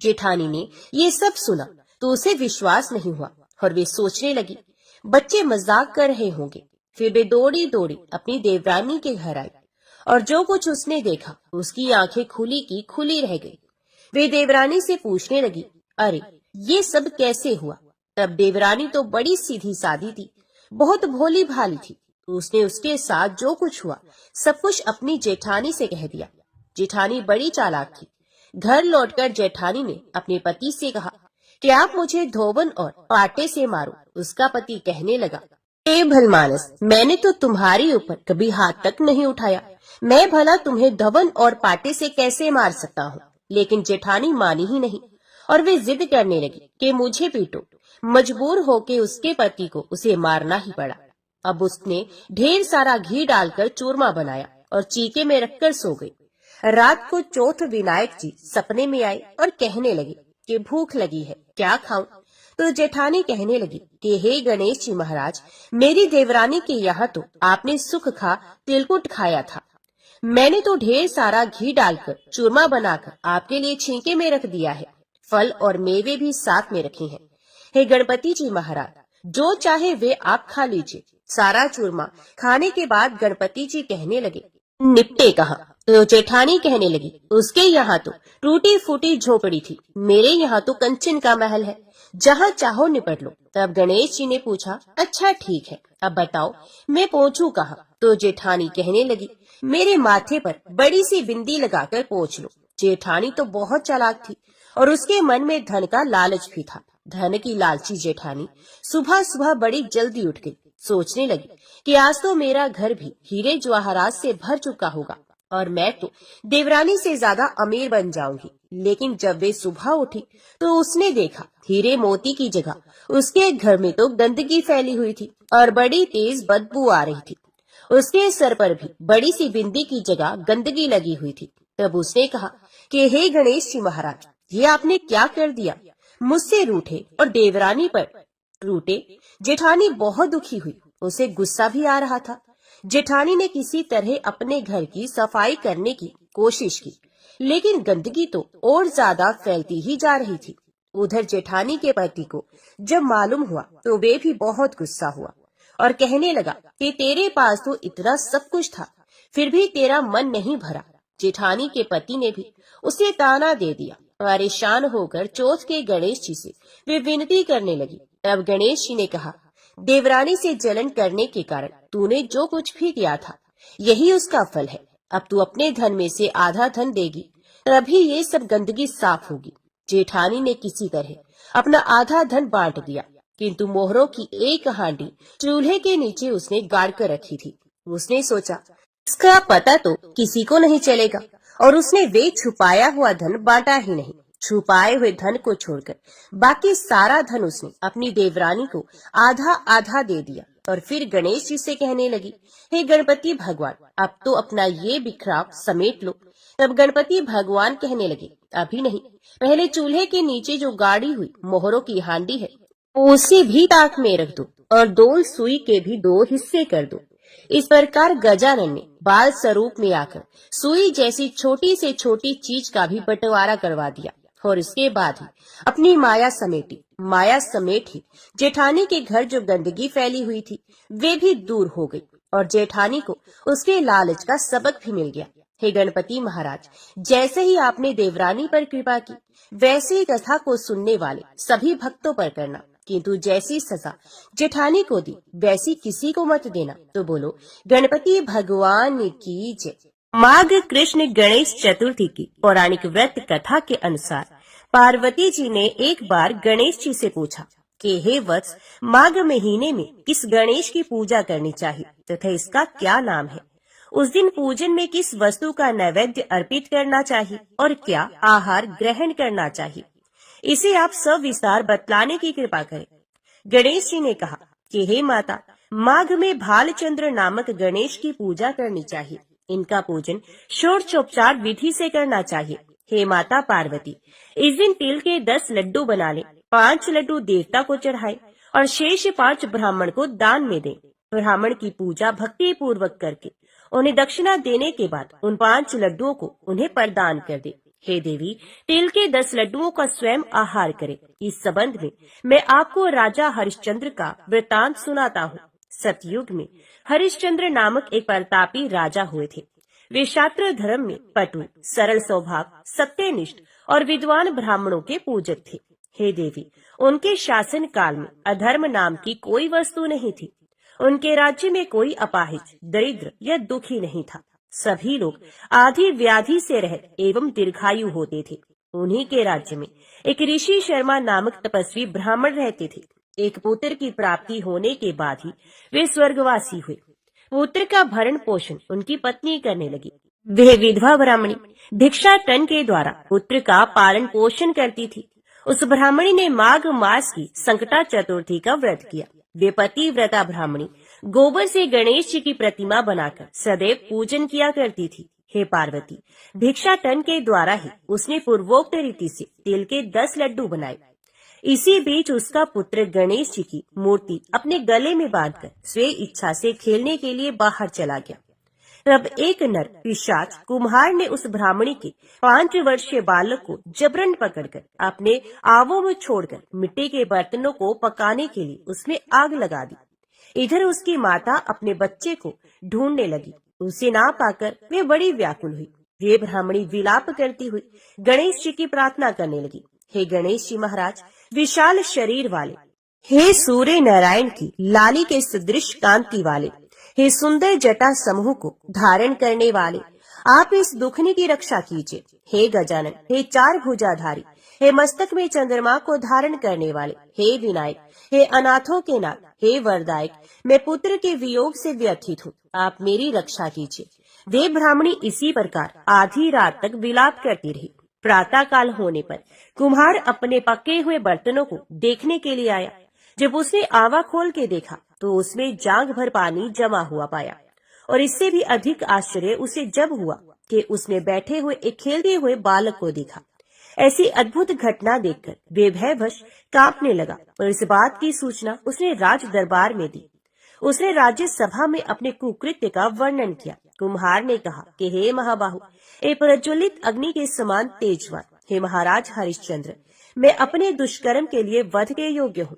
जेठानी ने ये सब सुना तो उसे विश्वास नहीं हुआ और वे सोचने लगी बच्चे मजाक कर रहे होंगे। फिर वे दौड़ी दौड़ी अपनी देवरानी के घर आई और जो कुछ उसने देखा उसकी आंखें खुली की खुली रह गई। वे देवरानी से पूछने लगी, अरे ये सब कैसे हुआ? तब देवरानी तो बड़ी सीधी सादी थी, बहुत भोली भाली थी। उसने उसके साथ जो कुछ हुआ सब कुछ अपनी जेठानी से कह दिया। जेठानी बड़ी चालाक थी। घर लौटकर जेठानी ने अपने पति से कहा कि आप मुझे धोबन और पाटे से मारो। उसका पति कहने लगा, ए भलमानस, मैंने तो तुम्हारे ऊपर कभी हाथ तक नहीं उठाया, मैं भला तुम्हें धवन और पाटे से कैसे मार सकता हूँ? लेकिन जेठानी मानी ही नहीं और वे जिद करने लगी कि मुझे पीटो। मजबूर होके उसके पति को उसे मारना ही पड़ा। अब उसने ढेर सारा घी डालकर चूरमा बनाया और चीके में रखकर सो गई। रात को चौथ विनायक जी सपने में आए और कहने लगे कि भूख लगी है, क्या खाऊं? तो जेठानी कहने लगी कि हे गणेश जी महाराज, मेरी देवरानी के यहाँ तो आपने सुख खा तिलकुट खाया था। मैंने तो ढेर सारा घी डालकर चूरमा बनाकर आपके लिए छींके में रख दिया है। फल और मेवे भी साथ में रखे हैं। हे गणपति जी महाराज, जो चाहे वे आप खा लीजिए। सारा चूरमा खाने के बाद गणपति जी कहने लगे, निपटे कहाँ? तो जेठानी कहने लगी, उसके यहाँ तो टूटी फूटी झोपड़ी थी, मेरे यहाँ तो कंचन का महल है, जहाँ चाहो निपट लो। तब गणेश जी ने पूछा, अच्छा ठीक है, अब बताओ मैं पहुँचूं कहाँ? तो जेठानी कहने लगी, मेरे माथे पर बड़ी सी बिंदी लगाकर पहुँच लो। जेठानी तो बहुत चालाक थी और उसके मन में धन का लालच भी था। धन की लालची जेठानी सुबह सुबह बड़ी जल्दी उठ गई। सोचने लगी कि आज तो मेरा घर भी हीरे जवाहरात से भर चुका होगा और मैं तो देवरानी से ज्यादा अमीर बन जाऊंगी। लेकिन जब वे सुबह उठी तो उसने देखा हीरे मोती की जगह उसके घर में तो गंदगी फैली हुई थी और बड़ी तेज बदबू आ रही थी। उसके सर पर भी बड़ी सी बिंदी की जगह गंदगी लगी हुई थी। तब उसने कहा कि हे गणेश जी महाराज, ये आपने क्या कर दिया? मुझसे रूठे और देवरानी पर रूठे। जेठानी बहुत दुखी हुई, उसे गुस्सा भी आ रहा था। जेठानी ने किसी तरह अपने घर की सफाई करने की कोशिश की, लेकिन गंदगी तो और ज्यादा फैलती ही जा रही थी। उधर जेठानी के पति को जब मालूम हुआ तो वे भी बहुत गुस्सा हुआ और कहने लगा कि तेरे पास तो इतना सब कुछ था, फिर भी तेरा मन नहीं भरा। जेठानी के पति ने भी उसे ताना दे दिया। परेशान होकर चौथ के गणेश जी से वे विनती करने लगी। तब गणेश जी ने कहा, देवरानी से जलन करने के कारण तूने जो कुछ भी किया था, यही उसका फल है। अब तू अपने धन में से आधा धन देगी, तभी ये सब गंदगी साफ होगी। जेठानी ने किसी तरह अपना आधा धन बांट दिया, किंतु मोहरों की एक हांडी चूल्हे के नीचे उसने गाड़ कर रखी थी। उसने सोचा, इसका पता तो किसी को नहीं चलेगा, और उसने वे छुपाया हुआ धन बांटा ही नहीं। छुपाए हुए धन को छोड़कर बाकी सारा धन उसने अपनी देवरानी को आधा आधा दे दिया और फिर गणेश जी से कहने लगी, हे गणपति भगवान, अब तो अपना ये बिखराव समेट लो। तब गणपति भगवान कहने लगे, अभी नहीं, पहले चूल्हे के नीचे जो गाड़ी हुई मोहरों की हांडी है उसे भी ताक में रख दो और 2 सुई के भी 2 हिस्से कर दो। इस प्रकार गजानन ने बाल स्वरूप में आकर सुई जैसी छोटी से छोटी चीज का भी बंटवारा करवा दिया और इसके बाद ही अपनी माया समेटी। माया समेट ही जेठानी के घर जो गंदगी फैली हुई थी वे भी दूर हो गई और जेठानी को उसके लालच का सबक भी मिल गया। हे गणपति महाराज, जैसे ही आपने देवरानी पर कृपा की, वैसे ही कथा को सुनने वाले सभी भक्तों पर करना, किंतु जैसी सजा जेठानी को दी वैसी किसी को मत देना। तो बोलो गणपति भगवान की जय। माघ कृष्ण गणेश चतुर्थी की पौराणिक व्रत कथा के अनुसार पार्वती जी ने एक बार गणेश जी से पूछा कि हे वत्स, माघ महीने में किस गणेश की पूजा करनी चाहिए तथा इसका क्या नाम है। उस दिन पूजन में किस वस्तु का नैवेद्य अर्पित करना चाहिए और क्या आहार ग्रहण करना चाहिए, इसे आप सविस्तार बतलाने की कृपा करें। गणेश जी ने कहा कि हे माता, माघ में भालचंद्र नामक गणेश की पूजा करनी चाहिए। इनका पूजन षोडशोपचार विधि से करना चाहिए। हे माता पार्वती, इस दिन तिल के 10 लड्डू बना लें, 5 लड्डू देवता को चढ़ाए और शेष 5 ब्राह्मण को दान में दें। ब्राह्मण की पूजा भक्ति पूर्वक करके उन्हें दक्षिणा देने के बाद उन 5 लड्डुओं को उन्हें प्रदान कर दे। हे देवी, तिल के 10 लड्डुओं का स्वयं आहार करें। इस संबंध में मैं आपको राजा हरिश्चंद्र का वृतांत सुनाता हूँ। सतयुग में हरिश्चंद्र नामक एक प्रतापी राजा हुए थे। वे शास्त्र धर्म में पटु, सरल स्वभाव, सत्यनिष्ठ और विद्वान ब्राह्मणों के पूजक थे। हे देवी, उनके शासन काल में अधर्म नाम की कोई वस्तु नहीं थी। उनके राज्य में कोई अपाहिज, दरिद्र या दुखी नहीं था। सभी लोग आधी व्याधि से रहित एवं दीर्घायु होते थे। उन्हीं के राज्य में एक ऋषि शर्मा नामक तपस्वी ब्राह्मण रहते थे। एक पुत्र की प्राप्ति होने के बाद ही वे स्वर्गवासी हुए। पुत्र का भरण पोषण उनकी पत्नी करने लगी। वे विधवा ब्राह्मणी भिक्षाटन के द्वारा पुत्र का पालन पोषण करती थी। उस ब्राह्मणी ने माघ मास की संकटा चतुर्थी का व्रत किया। वे पतिव्रता ब्राह्मणी गोबर से गणेश जी की प्रतिमा बनाकर सदैव पूजन किया करती थी। हे पार्वती, भिक्षाटन के द्वारा ही उसने पूर्वोक्त रीति से तिल के 10 लड्डू बनाए। इसी बीच उसका पुत्र गणेश जी की मूर्ति अपने गले में बांधकर स्वे इच्छा से खेलने के लिए बाहर चला गया। तब एक नर पिशाच कुम्हार ने उस ब्राह्मणी के 5 वर्षीय बालक को जबरन पकड़कर अपने आवों में छोड़कर मिट्टी के बर्तनों को पकाने के लिए उसमें आग लगा दी। इधर उसकी माता अपने बच्चे को ढूंढने लगी। उसे ना पाकर वे बड़ी व्याकुल हुई। वे ब्राह्मणी विलाप करती हुई गणेश जी की प्रार्थना करने लगी। हे गणेश जी महाराज, विशाल शरीर वाले, हे सूर्य नारायण की लाली के सदृश कांति वाले, हे सुंदर जटा समूह को धारण करने वाले, आप इस दुखनी की रक्षा कीजिए। हे गजानन, हे 4 भुजाधारी, हे मस्तक में चंद्रमा को धारण करने वाले, हे विनायक, हे अनाथों के नाथ, हे वरदायक, मैं पुत्र के वियोग से व्यथित हूँ, आप मेरी रक्षा कीजिए। वे ब्राह्मणी इसी प्रकार आधी रात तक विलाप करती रही। प्रातः काल होने पर कुम्हार अपने पके हुए बर्तनों को देखने के लिए आया। जब उसने आवा खोल के देखा तो उसमें जांघ भर पानी जमा हुआ पाया। और इससे भी अधिक आश्चर्य उसे जब हुआ कि उसने बैठे हुए एक खेलते हुए बालक को देखा। ऐसी अद्भुत घटना देखकर वे भयवश कांपने लगा और इस बात की सूचना उसने राज दरबार में दी। उसने राज्य सभा में अपने कुकृत्य का वर्णन किया। कुम्हार ने कहा कि हे महाबाहु, ए प्रज्वलित अग्नि के समान तेजवान, हे महाराज हरिश्चंद्र, मैं अपने दुष्कर्म के लिए वध के योग्य हूँ।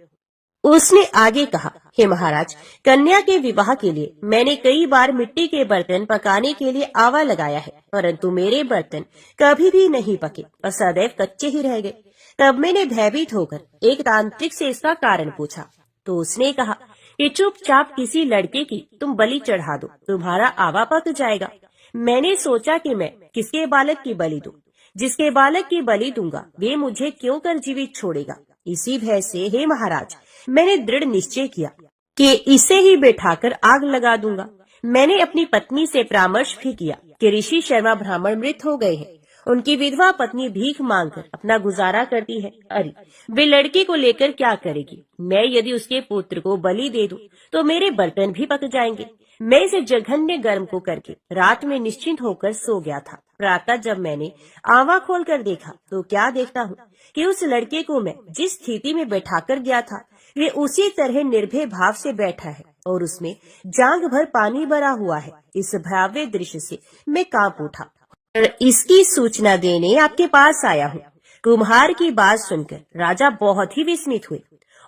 उसने आगे कहा, हे महाराज, कन्या के विवाह के लिए मैंने कई बार मिट्टी के बर्तन पकाने के लिए आवा लगाया है, परंतु मेरे बर्तन कभी भी नहीं पके और सदैव कच्चे ही रह गए। तब मैंने भयभीत होकर एक तांत्रिक से इसका कारण पूछा तो उसने कहा कि चुपचाप किसी लड़के की तुम बलि चढ़ा दो, तुम्हारा आवा पक जाएगा। मैंने सोचा कि मैं किसके बालक की बलि दूं? जिसके बालक की बलि दूंगा वे मुझे क्यों कर जीवित छोड़ेगा। इसी भय से हे महाराज, मैंने दृढ़ निश्चय किया कि इसे ही बैठाकर आग लगा दूंगा। मैंने अपनी पत्नी से परामर्श भी किया कि ऋषि शर्मा ब्राह्मण मृत हो गए हैं। उनकी विधवा पत्नी भीख मांगकर अपना गुजारा करती है। अरे, वे लड़के को लेकर क्या करेगी? मैं यदि उसके पुत्र को बलि दे दूं तो मेरे बर्तन भी पक जाएंगे। मैं इसे जघन्य गर्म को करके रात में निश्चिंत होकर सो गया था। प्रातः जब मैंने आवा खोलकर देखा तो क्या देखता हूँ कि उस लड़के को मैं जिस स्थिति में बैठाकर गया था वे उसी तरह निर्भय भाव से बैठा है और उसमें जांघ भर पानी भरा हुआ है। इस भयावह दृश्य से मैं कांप उठा और इसकी सूचना देने आपके पास आया हूँ। कुम्हार की बात सुनकर राजा बहुत ही विस्मित हुए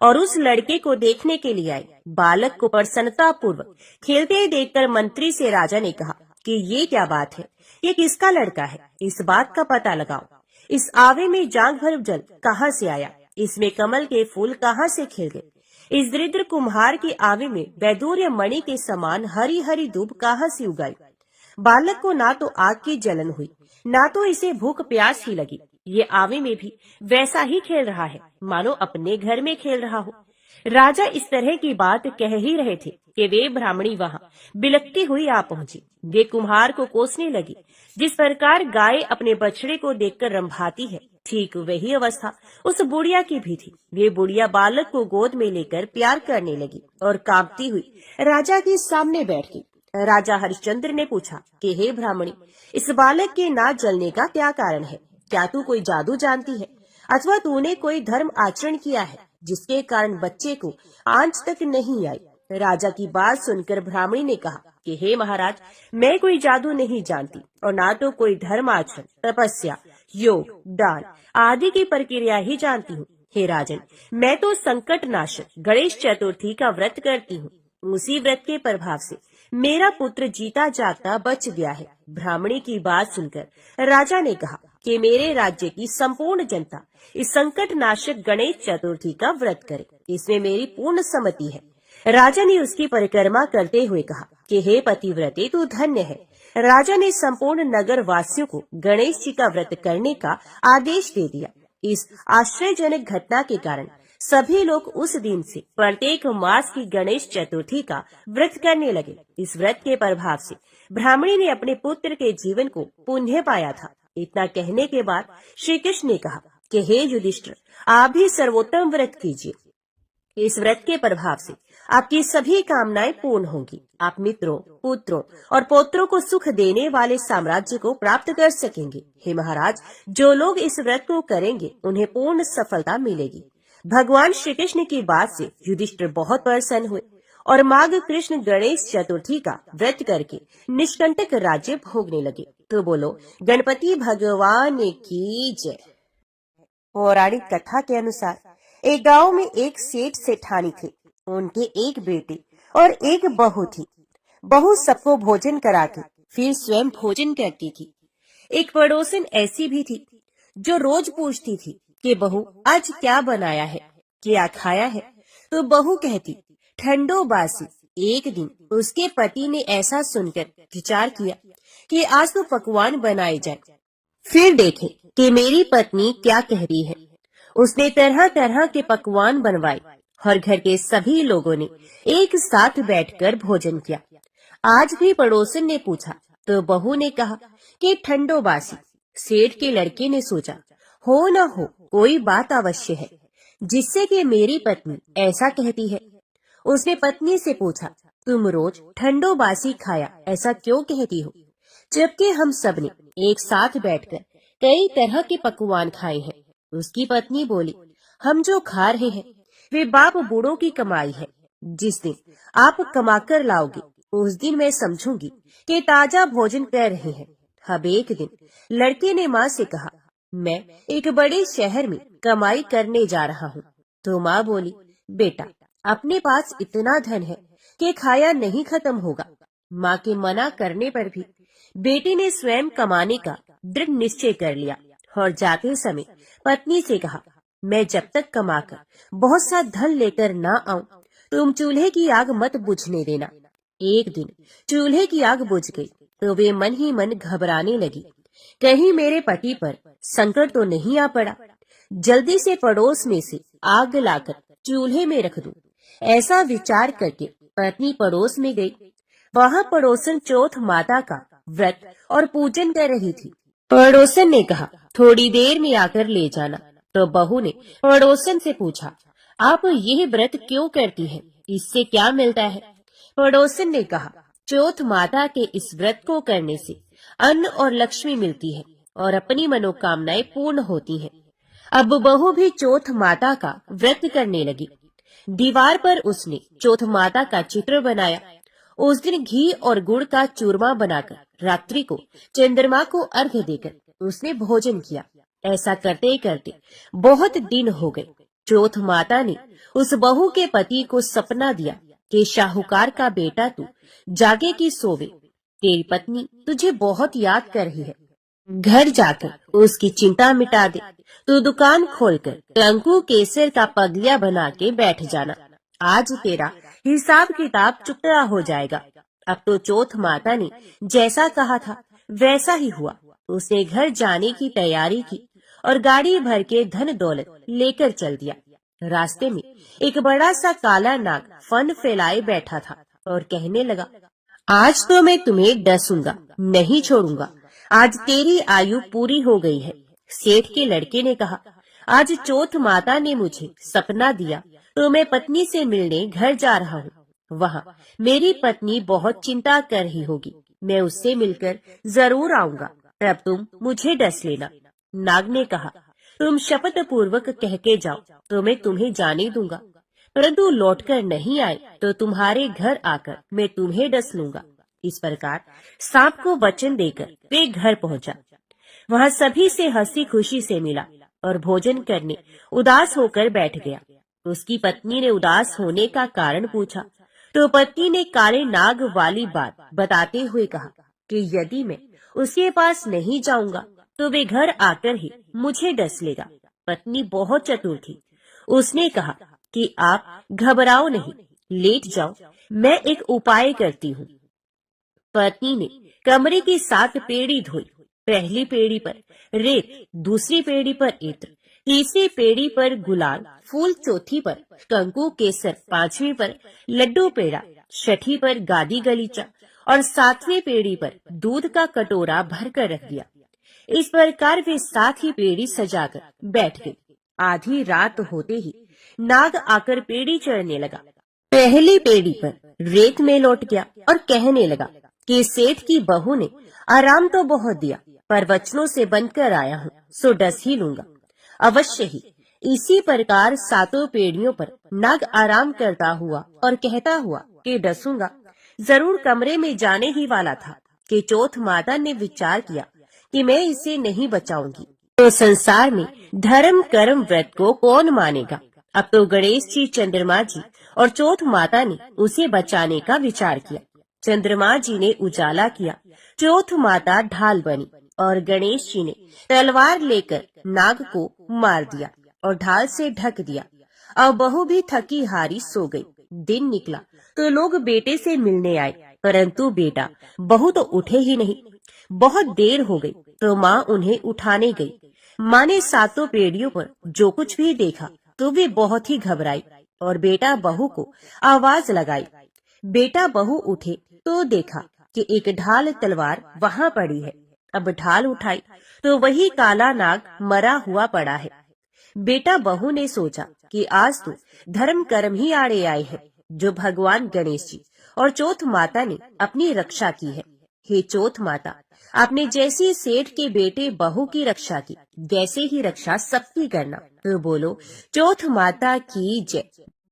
और उस लड़के को देखने के लिए आए। बालक को प्रसन्नता पूर्वक खेलते देखकर मंत्री से राजा ने कहा कि ये क्या बात है, ये किसका लड़का है? इस बात का पता लगाओ। इस आवे में जांघ भर जल कहाँ से आया? इसमें कमल के फूल कहाँ से खिल गए? इस दरिद्र कुम्हार के आवे में वैदूर्य मणि के समान हरी हरी धूप कहाँ से उगाई? बालक को ना तो आग की जलन हुई, ना तो इसे भूख प्यास ही लगी। ये आवे में भी वैसा ही खेल रहा है मानो अपने घर में खेल रहा हो। राजा इस तरह की बात कह ही रहे थे कि वे ब्राह्मणी वहाँ बिलखती हुई आ पहुंची। वे कुम्हार को कोसने लगी। जिस प्रकार गाय अपने बछड़े को देखकर रंभाती है, ठीक वही अवस्था उस बुढ़िया की भी थी। वे बुढ़िया बालक को गोद में लेकर प्यार करने लगी और कांपती हुई राजा के सामने बैठ गई। राजा हरिश्चंद्र ने पूछा कि हे ब्राह्मणी, इस बालक के ना जलने का क्या कारण है? क्या तू कोई जादू जानती है अथवा तूने कोई धर्म आचरण किया है जिसके कारण बच्चे को आंच तक नहीं आई? राजा की बात सुनकर ब्राह्मणी ने कहा कि हे महाराज, मैं कोई जादू नहीं जानती और ना तो कोई धर्म आचरण, तपस्या, योग, दान आदि की प्रक्रिया ही जानती हूँ। हे राजन, मैं तो संकट नाशक गणेश चतुर्थी का व्रत करती हूँ। उसी व्रत के प्रभाव से मेरा पुत्र जीता जागता बच गया है। ब्राह्मणी की बात सुनकर राजा ने कहा कि मेरे राज्य की संपूर्ण जनता इस संकट नाशक गणेश चतुर्थी का व्रत करे, इसमें मेरी पूर्ण सम्मति है। राजा ने उसकी परिक्रमा करते हुए कहा कि हे पतिव्रते, तू धन्य है। राजा ने संपूर्ण नगर वासियों को गणेश जी का व्रत करने का आदेश दे दिया। इस आश्चर्यजनक घटना के कारण सभी लोग उस दिन से प्रत्येक मास की गणेश चतुर्थी का व्रत करने लगे। इस व्रत के प्रभाव से ब्राह्मणी ने अपने पुत्र के जीवन को पुण्य पाया था। इतना कहने के बाद श्री कृष्ण ने कहा कि हे युधिष्ठिर, आप भी सर्वोत्तम व्रत कीजिए। इस व्रत के प्रभाव से आपकी सभी कामनाएं पूर्ण होंगी। आप मित्रों, पुत्रों और पौत्रों को सुख देने वाले साम्राज्य को प्राप्त कर सकेंगे। हे महाराज, जो लोग इस व्रत को करेंगे उन्हें पूर्ण सफलता मिलेगी। भगवान श्री कृष्ण की बात से युधिष्ठिर बहुत प्रसन्न हुए और माघ कृष्ण गणेश चतुर्थी का व्रत करके निष्कंटक राज्य भोगने लगे। तो बोलो गणपति भगवान की जय। पौराणिक कथा के अनुसार एक गांव में एक सेठ सेठानी थे। उनके एक बेटे और एक बहू थी। बहू सबको भोजन कराके फिर स्वयं भोजन करती थी। एक पड़ोसन ऐसी भी थी जो रोज पूछती थी कि बहू आज क्या बनाया है, क्या खाया है? तो बहू कहती ठंडो बासी। एक दिन उसके पति ने ऐसा सुनकर विचार किया कि आज तो पकवान बनाए जाए, फिर देखें कि मेरी पत्नी क्या कह रही है। उसने तरह तरह के पकवान बनवाए और घर के सभी लोगों ने एक साथ बैठकर भोजन किया। आज भी पड़ोसन ने पूछा तो बहू ने कहा कि ठंडो बासी। सेठ के लड़के ने सोचा हो न हो कोई बात अवश्य है जिससे कि मेरी पत्नी ऐसा कहती है। उसने पत्नी से पूछा तुम रोज ठंडो बासी खाया ऐसा क्यों कहती हो, जबकि हम सब ने एक साथ बैठकर कई तरह के पकवान खाए हैं। उसकी पत्नी बोली हम जो खा रहे हैं वे बाप बूढ़ों की कमाई है। जिस दिन आप कमाकर लाओगे उस दिन मैं समझूंगी कि ताजा भोजन कर रहे हैं। अब एक दिन लड़के ने माँ से कहा मैं एक बड़े शहर में कमाई करने जा रहा हूँ। तो माँ बोली बेटा अपने पास इतना धन है कि खाया नहीं खत्म होगा। माँ के मना करने पर भी बेटे ने स्वयं कमाने का दृढ़ निश्चय कर लिया और जाते समय पत्नी से कहा मैं जब तक कमाकर बहुत सा धन लेकर ना आऊं तुम चूल्हे की आग मत बुझने देना। एक दिन चूल्हे की आग बुझ गई तो वे मन ही मन घबराने लगी, कहीं मेरे पति पर संकट तो नहीं आ पड़ा। जल्दी से पड़ोस में से आग लाकर चूल्हे में रख दूं। ऐसा विचार करके पत्नी पड़ोस में गई। वहाँ पड़ोसन चौथ माता का व्रत और पूजन कर रही थी। पड़ोसन ने कहा थोड़ी देर में आकर ले जाना। तो बहू ने पड़ोसन से पूछा आप यह व्रत क्यों करती हैं, इससे क्या मिलता है? पड़ोसन ने कहा चौथ माता के इस व्रत को करने से अन्न और लक्ष्मी मिलती है और अपनी मनोकामनाएं पूर्ण होती हैं। अब बहू भी चौथ माता का व्रत करने लगी। दीवार पर उसने चौथ माता का चित्र बनाया। उस दिन घी और गुड़ का चूरमा बनाकर रात्रि को चंद्रमा को अर्घ्य देकर उसने भोजन किया। ऐसा करते करते बहुत दिन हो गए। चौथ माता ने उस बहू के पति को सपना दिया कि शाहूकार का बेटा तू जागे की सोवे, तेरी पत्नी तुझे बहुत याद कर रही है। घर जाकर उसकी चिंता मिटा दे। तू दुकान खोलकर कंकु केसर का पगलिया बना के बैठ जाना। आज तेरा हिसाब किताब चुकता हो जाएगा। अब तो चौथ माता ने जैसा कहा था वैसा ही हुआ। उसने घर जाने की तैयारी की और गाड़ी भर के धन दौलत लेकर चल दिया। रास्ते में एक बड़ा सा काला नाग फन फैलाए बैठा था और कहने लगा, आज तो मैं तुम्हें डसूंगा, नहीं छोड़ूंगा। आज तेरी आयु पूरी हो गई है। सेठ के लड़के ने कहा, आज चौथ माता ने मुझे सपना दिया तो मैं पत्नी से मिलने घर जा रहा हूँ। वहाँ मेरी पत्नी बहुत चिंता कर रही होगी। मैं उससे मिलकर जरूर आऊंगा, तब तुम मुझे डस लेना। नाग ने कहा, तुम शपथ पूर्वक कह के जाओ तो मैं तुम्हें जाने दूंगा, परंतु लौटकर नहीं आए तो तुम्हारे घर आकर मैं तुम्हें डस लूंगा। इस प्रकार सांप को वचन देकर वे घर पहुंचा। वहाँ सभी से हंसी खुशी से मिला और भोजन करने उदास होकर बैठ गया। उसकी पत्नी ने उदास होने का कारण पूछा तो पत्नी ने काले नाग वाली बात बताते हुए कहा कि यदि मैं उसके पास नहीं जाऊंगा तो वे घर आकर ही मुझे डस लेगा। पत्नी बहुत चतुर थी। उसने कहा कि आप घबराओ नहीं, लेट जाओ, मैं एक उपाय करती हूँ। पत्नी ने कमरे की 7 पेड़ी धोई। पहली पेड़ी पर रेत, दूसरी पेड़ी पर इत्र, तीसरी पेड़ी पर गुलाल फूल, चौथी पर कंकु केसर, 5वीं पर लड्डू पेड़ा, 6ठी पर गादी गलीचा और 7वीं पेड़ी पर दूध का कटोरा भरकर रख दिया। इस प्रकार वे 7 ही पेड़ी सजाकर बैठ गई। आधी रात होते ही नाग आकर पेड़ी चढ़ने लगा। पहली पेड़ी पर रेत में लौट गया और कहने लगा कि सेठ की बहू ने आराम तो बहुत दिया, पर वचनों से बनकर आया हूँ, सो डस ही लूंगा अवश्य ही। इसी प्रकार 7 पेड़ियों पर नाग आराम करता हुआ और कहता हुआ कि डसूंगा। जरूर कमरे में जाने ही वाला था कि चौथ माता ने विचार किया कि मैं इसे नहीं बचाऊंगी तो संसार में धर्म कर्म व्रत को कौन मानेगा। अब तो गणेश जी, चंद्रमा जी और चौथ माता ने उसे बचाने का विचार किया। चंद्रमा जी ने उजाला किया, चौथ माता ढाल बनी और गणेश जी ने तलवार लेकर नाग को मार दिया और ढाल से ढक दिया। अब बहू भी थकी हारी सो गई। दिन निकला तो लोग बेटे से मिलने आए, परंतु बेटा बहू तो उठे ही नहीं। बहुत देर हो गई तो माँ उन्हें उठाने गई। माँ ने 7 पेड़ियों पर जो कुछ भी देखा तो वे बहुत ही घबराई और बेटा बहू को आवाज लगाई। बेटा बहू उठे तो देखा कि एक ढाल तलवार वहाँ पड़ी है। अब ढाल उठाई तो वही काला नाग मरा हुआ पड़ा है। बेटा बहू ने सोचा कि आज तो धर्म कर्म ही आड़े आए हैं, जो भगवान गणेश जी और चौथ माता ने अपनी रक्षा की है। हे चौथ माता, आपने जैसी सेठ के बेटे बहू की रक्षा की, वैसे ही रक्षा सबकी करना। तो बोलो चौथ माता की जय।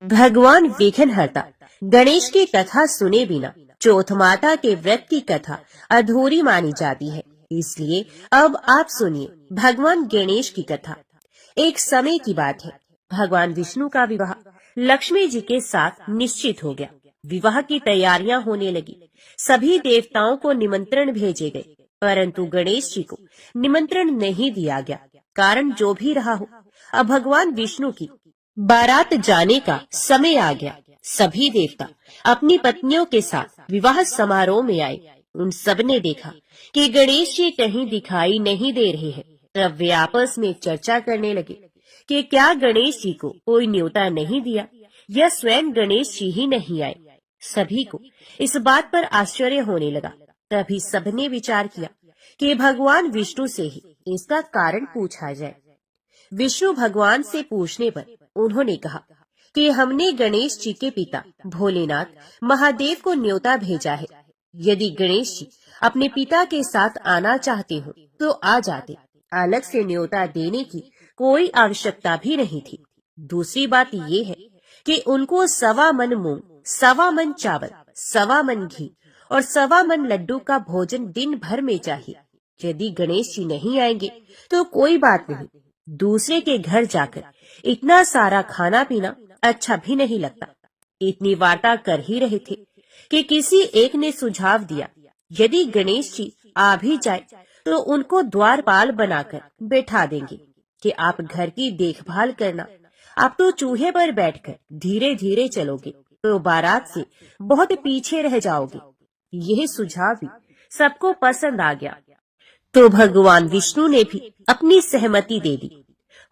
भगवान विघ्नहर्ता गणेश की कथा सुने बिना चौथ माता के व्रत की कथा अधूरी मानी जाती है। इसलिए अब आप सुनिए भगवान गणेश की कथा। एक समय की बात है, भगवान विष्णु का विवाह लक्ष्मी जी के साथ निश्चित हो गया। विवाह की तैयारियां होने लगी। सभी देवताओं को निमंत्रण भेजे गए, परंतु गणेश जी को निमंत्रण नहीं दिया गया। कारण जो भी रहा हो, अब भगवान विष्णु की बारात जाने का समय आ गया। सभी देवता अपनी पत्नियों के साथ विवाह समारोह में आए। उन सब ने देखा कि गणेश जी कहीं दिखाई नहीं दे रहे हैं। तब वे आपस में चर्चा करने लगे कि क्या गणेश जी को कोई न्योता नहीं दिया या स्वयं गणेश जी ही नहीं आए। सभी को इस बात पर आश्चर्य होने लगा। तभी सबने विचार किया कि भगवान विष्णु से ही इसका कारण पूछा जाए। विष्णु भगवान से पूछने पर उन्होंने कहा कि हमने गणेश जी के पिता भोलेनाथ महादेव को न्योता भेजा है। यदि गणेश जी अपने पिता के साथ आना चाहते हो तो आ जाते, अलग से न्योता देने की कोई आवश्यकता भी नहीं थी। दूसरी बात ये है कि उनको 1.25 मन मूंग, 1.25 मन चावल, 1.25 मन घी और 1.25 मन लड्डू का भोजन दिन भर में चाहिए। यदि गणेश जी नहीं आएंगे तो कोई बात नहीं, दूसरे के घर जाकर इतना सारा खाना पीना अच्छा भी नहीं लगता। इतनी वार्ता कर ही रहे थे कि किसी एक ने सुझाव दिया, यदि गणेश जी आ भी जाए तो उनको द्वारपाल बनाकर बैठा देंगे कि आप घर की देखभाल करना। आप तो चूहे पर बैठकर धीरे धीरे चलोगे तो बारात से बहुत पीछे रह जाओगे। यह सुझाव भी सबको पसंद आ गया। तो भगवान विष्णु ने भी अपनी सहमति दे दी।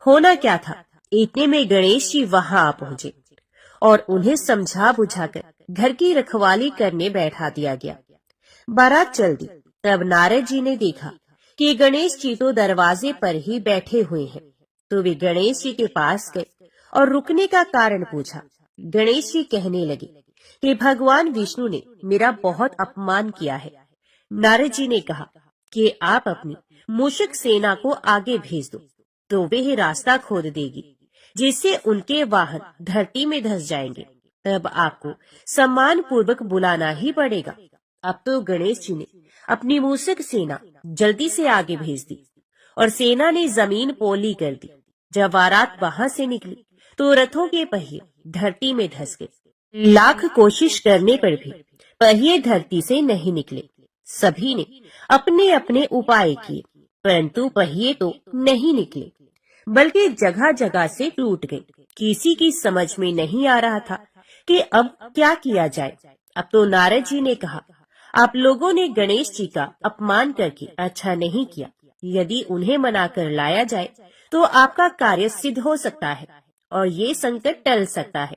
होना क्या था, इतने में गणेश जी वहां आ पहुंचे और उन्हें समझा बुझाकर घर की रखवाली करने बैठा दिया गया। बारात चल दी। तब नारद जी ने देखा कि गणेश जी तो दरवाजे पर ही बैठे हुए हैं। तो वे गणेश जी के पास गए और रुकने का कारण पूछा। गणेश जी कहने लगे कि भगवान विष्णु ने मेरा बहुत अपमान किया है। नारद जी ने कहा कि आप अपनी मूषक सेना को आगे भेज दो, तो वे रास्ता खोद देगी, जिससे उनके वाहन धरती में धंस जाएंगे। तब आपको सम्मान पूर्वक बुलाना ही पड़ेगा। अब तो गणेश जी ने अपनी मूषक सेना जल्दी से आगे भेज दी और सेना ने जमीन पोली कर दी। जब बारात वहां से निकली तो रथों के पहिए धरती में धंस गए। लाख कोशिश करने पर भी पहिए धरती से नहीं निकले। सभी ने अपने अपने उपाय किए, परंतु पहिए तो नहीं निकले, बल्कि जगह जगह से टूट गए। किसी की समझ में नहीं आ रहा था कि अब क्या किया जाए। अब तो नारद जी ने कहा, आप लोगों ने गणेश जी का अपमान करके अच्छा नहीं किया। यदि उन्हें मनाकर लाया जाए तो आपका कार्य सिद्ध हो सकता है और ये संकट टल सकता है।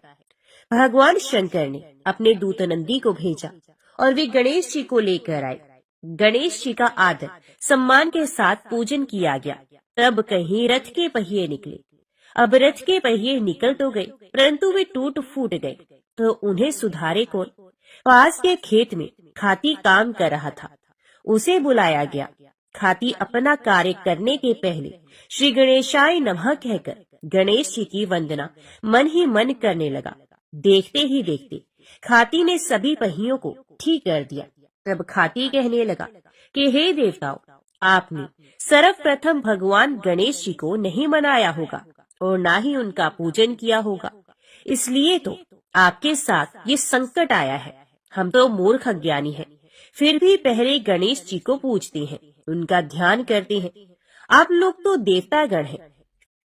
भगवान शंकर ने अपने दूत नंदी को भेजा और वे गणेश जी को लेकर आए। गणेश जी का आदर सम्मान के साथ पूजन किया गया। तब कहीं रथ के पहिए निकले। अब रथ के पहिए निकल तो गए, परंतु वे टूट फूट गए। तो उन्हें सुधारे कौन? पास के खेत में खाती काम कर रहा था, उसे बुलाया गया। खाती अपना कार्य करने के पहले श्री गणेशाय नमः कहकर गणेश जी की वंदना मन ही मन करने लगा। देखते ही देखते खाती ने सभी पहियों को ठीक कर दिया। तब खाती कहने लगा कि हे देवताओं, आपने सर्वप्रथम भगवान गणेश जी को नहीं मनाया होगा और ना ही उनका पूजन किया होगा, इसलिए तो आपके साथ ये संकट आया है। हम तो मूर्ख अज्ञानी हैं, फिर भी पहले गणेश जी को पूजते हैं, उनका ध्यान करते हैं। आप लोग तो देवता गण हैं,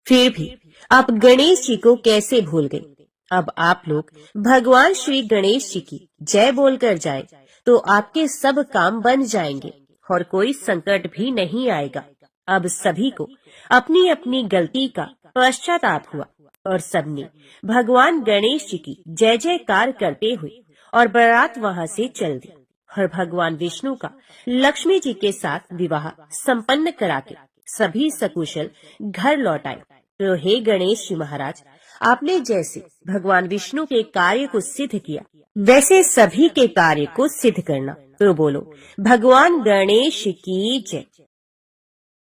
फिर भी आप गणेश जी को कैसे भूल गए? अब आप लोग भगवान श्री गणेश जी की जय बोलकर जाए तो आपके सब काम बन जाएंगे और कोई संकट भी नहीं आएगा। अब सभी को अपनी अपनी गलती का पश्चाताप हुआ और सबने भगवान गणेश जी की जय जयकार करते हुए और बारात वहां से चल दी और भगवान विष्णु का लक्ष्मी जी के साथ विवाह संपन्न करा के सभी सकुशल घर लौट आए। तो हे गणेश जी महाराज, आपने जैसे भगवान विष्णु के कार्य को सिद्ध किया, वैसे सभी के कार्य को सिद्ध करना। तो बोलो भगवान गणेश की जय।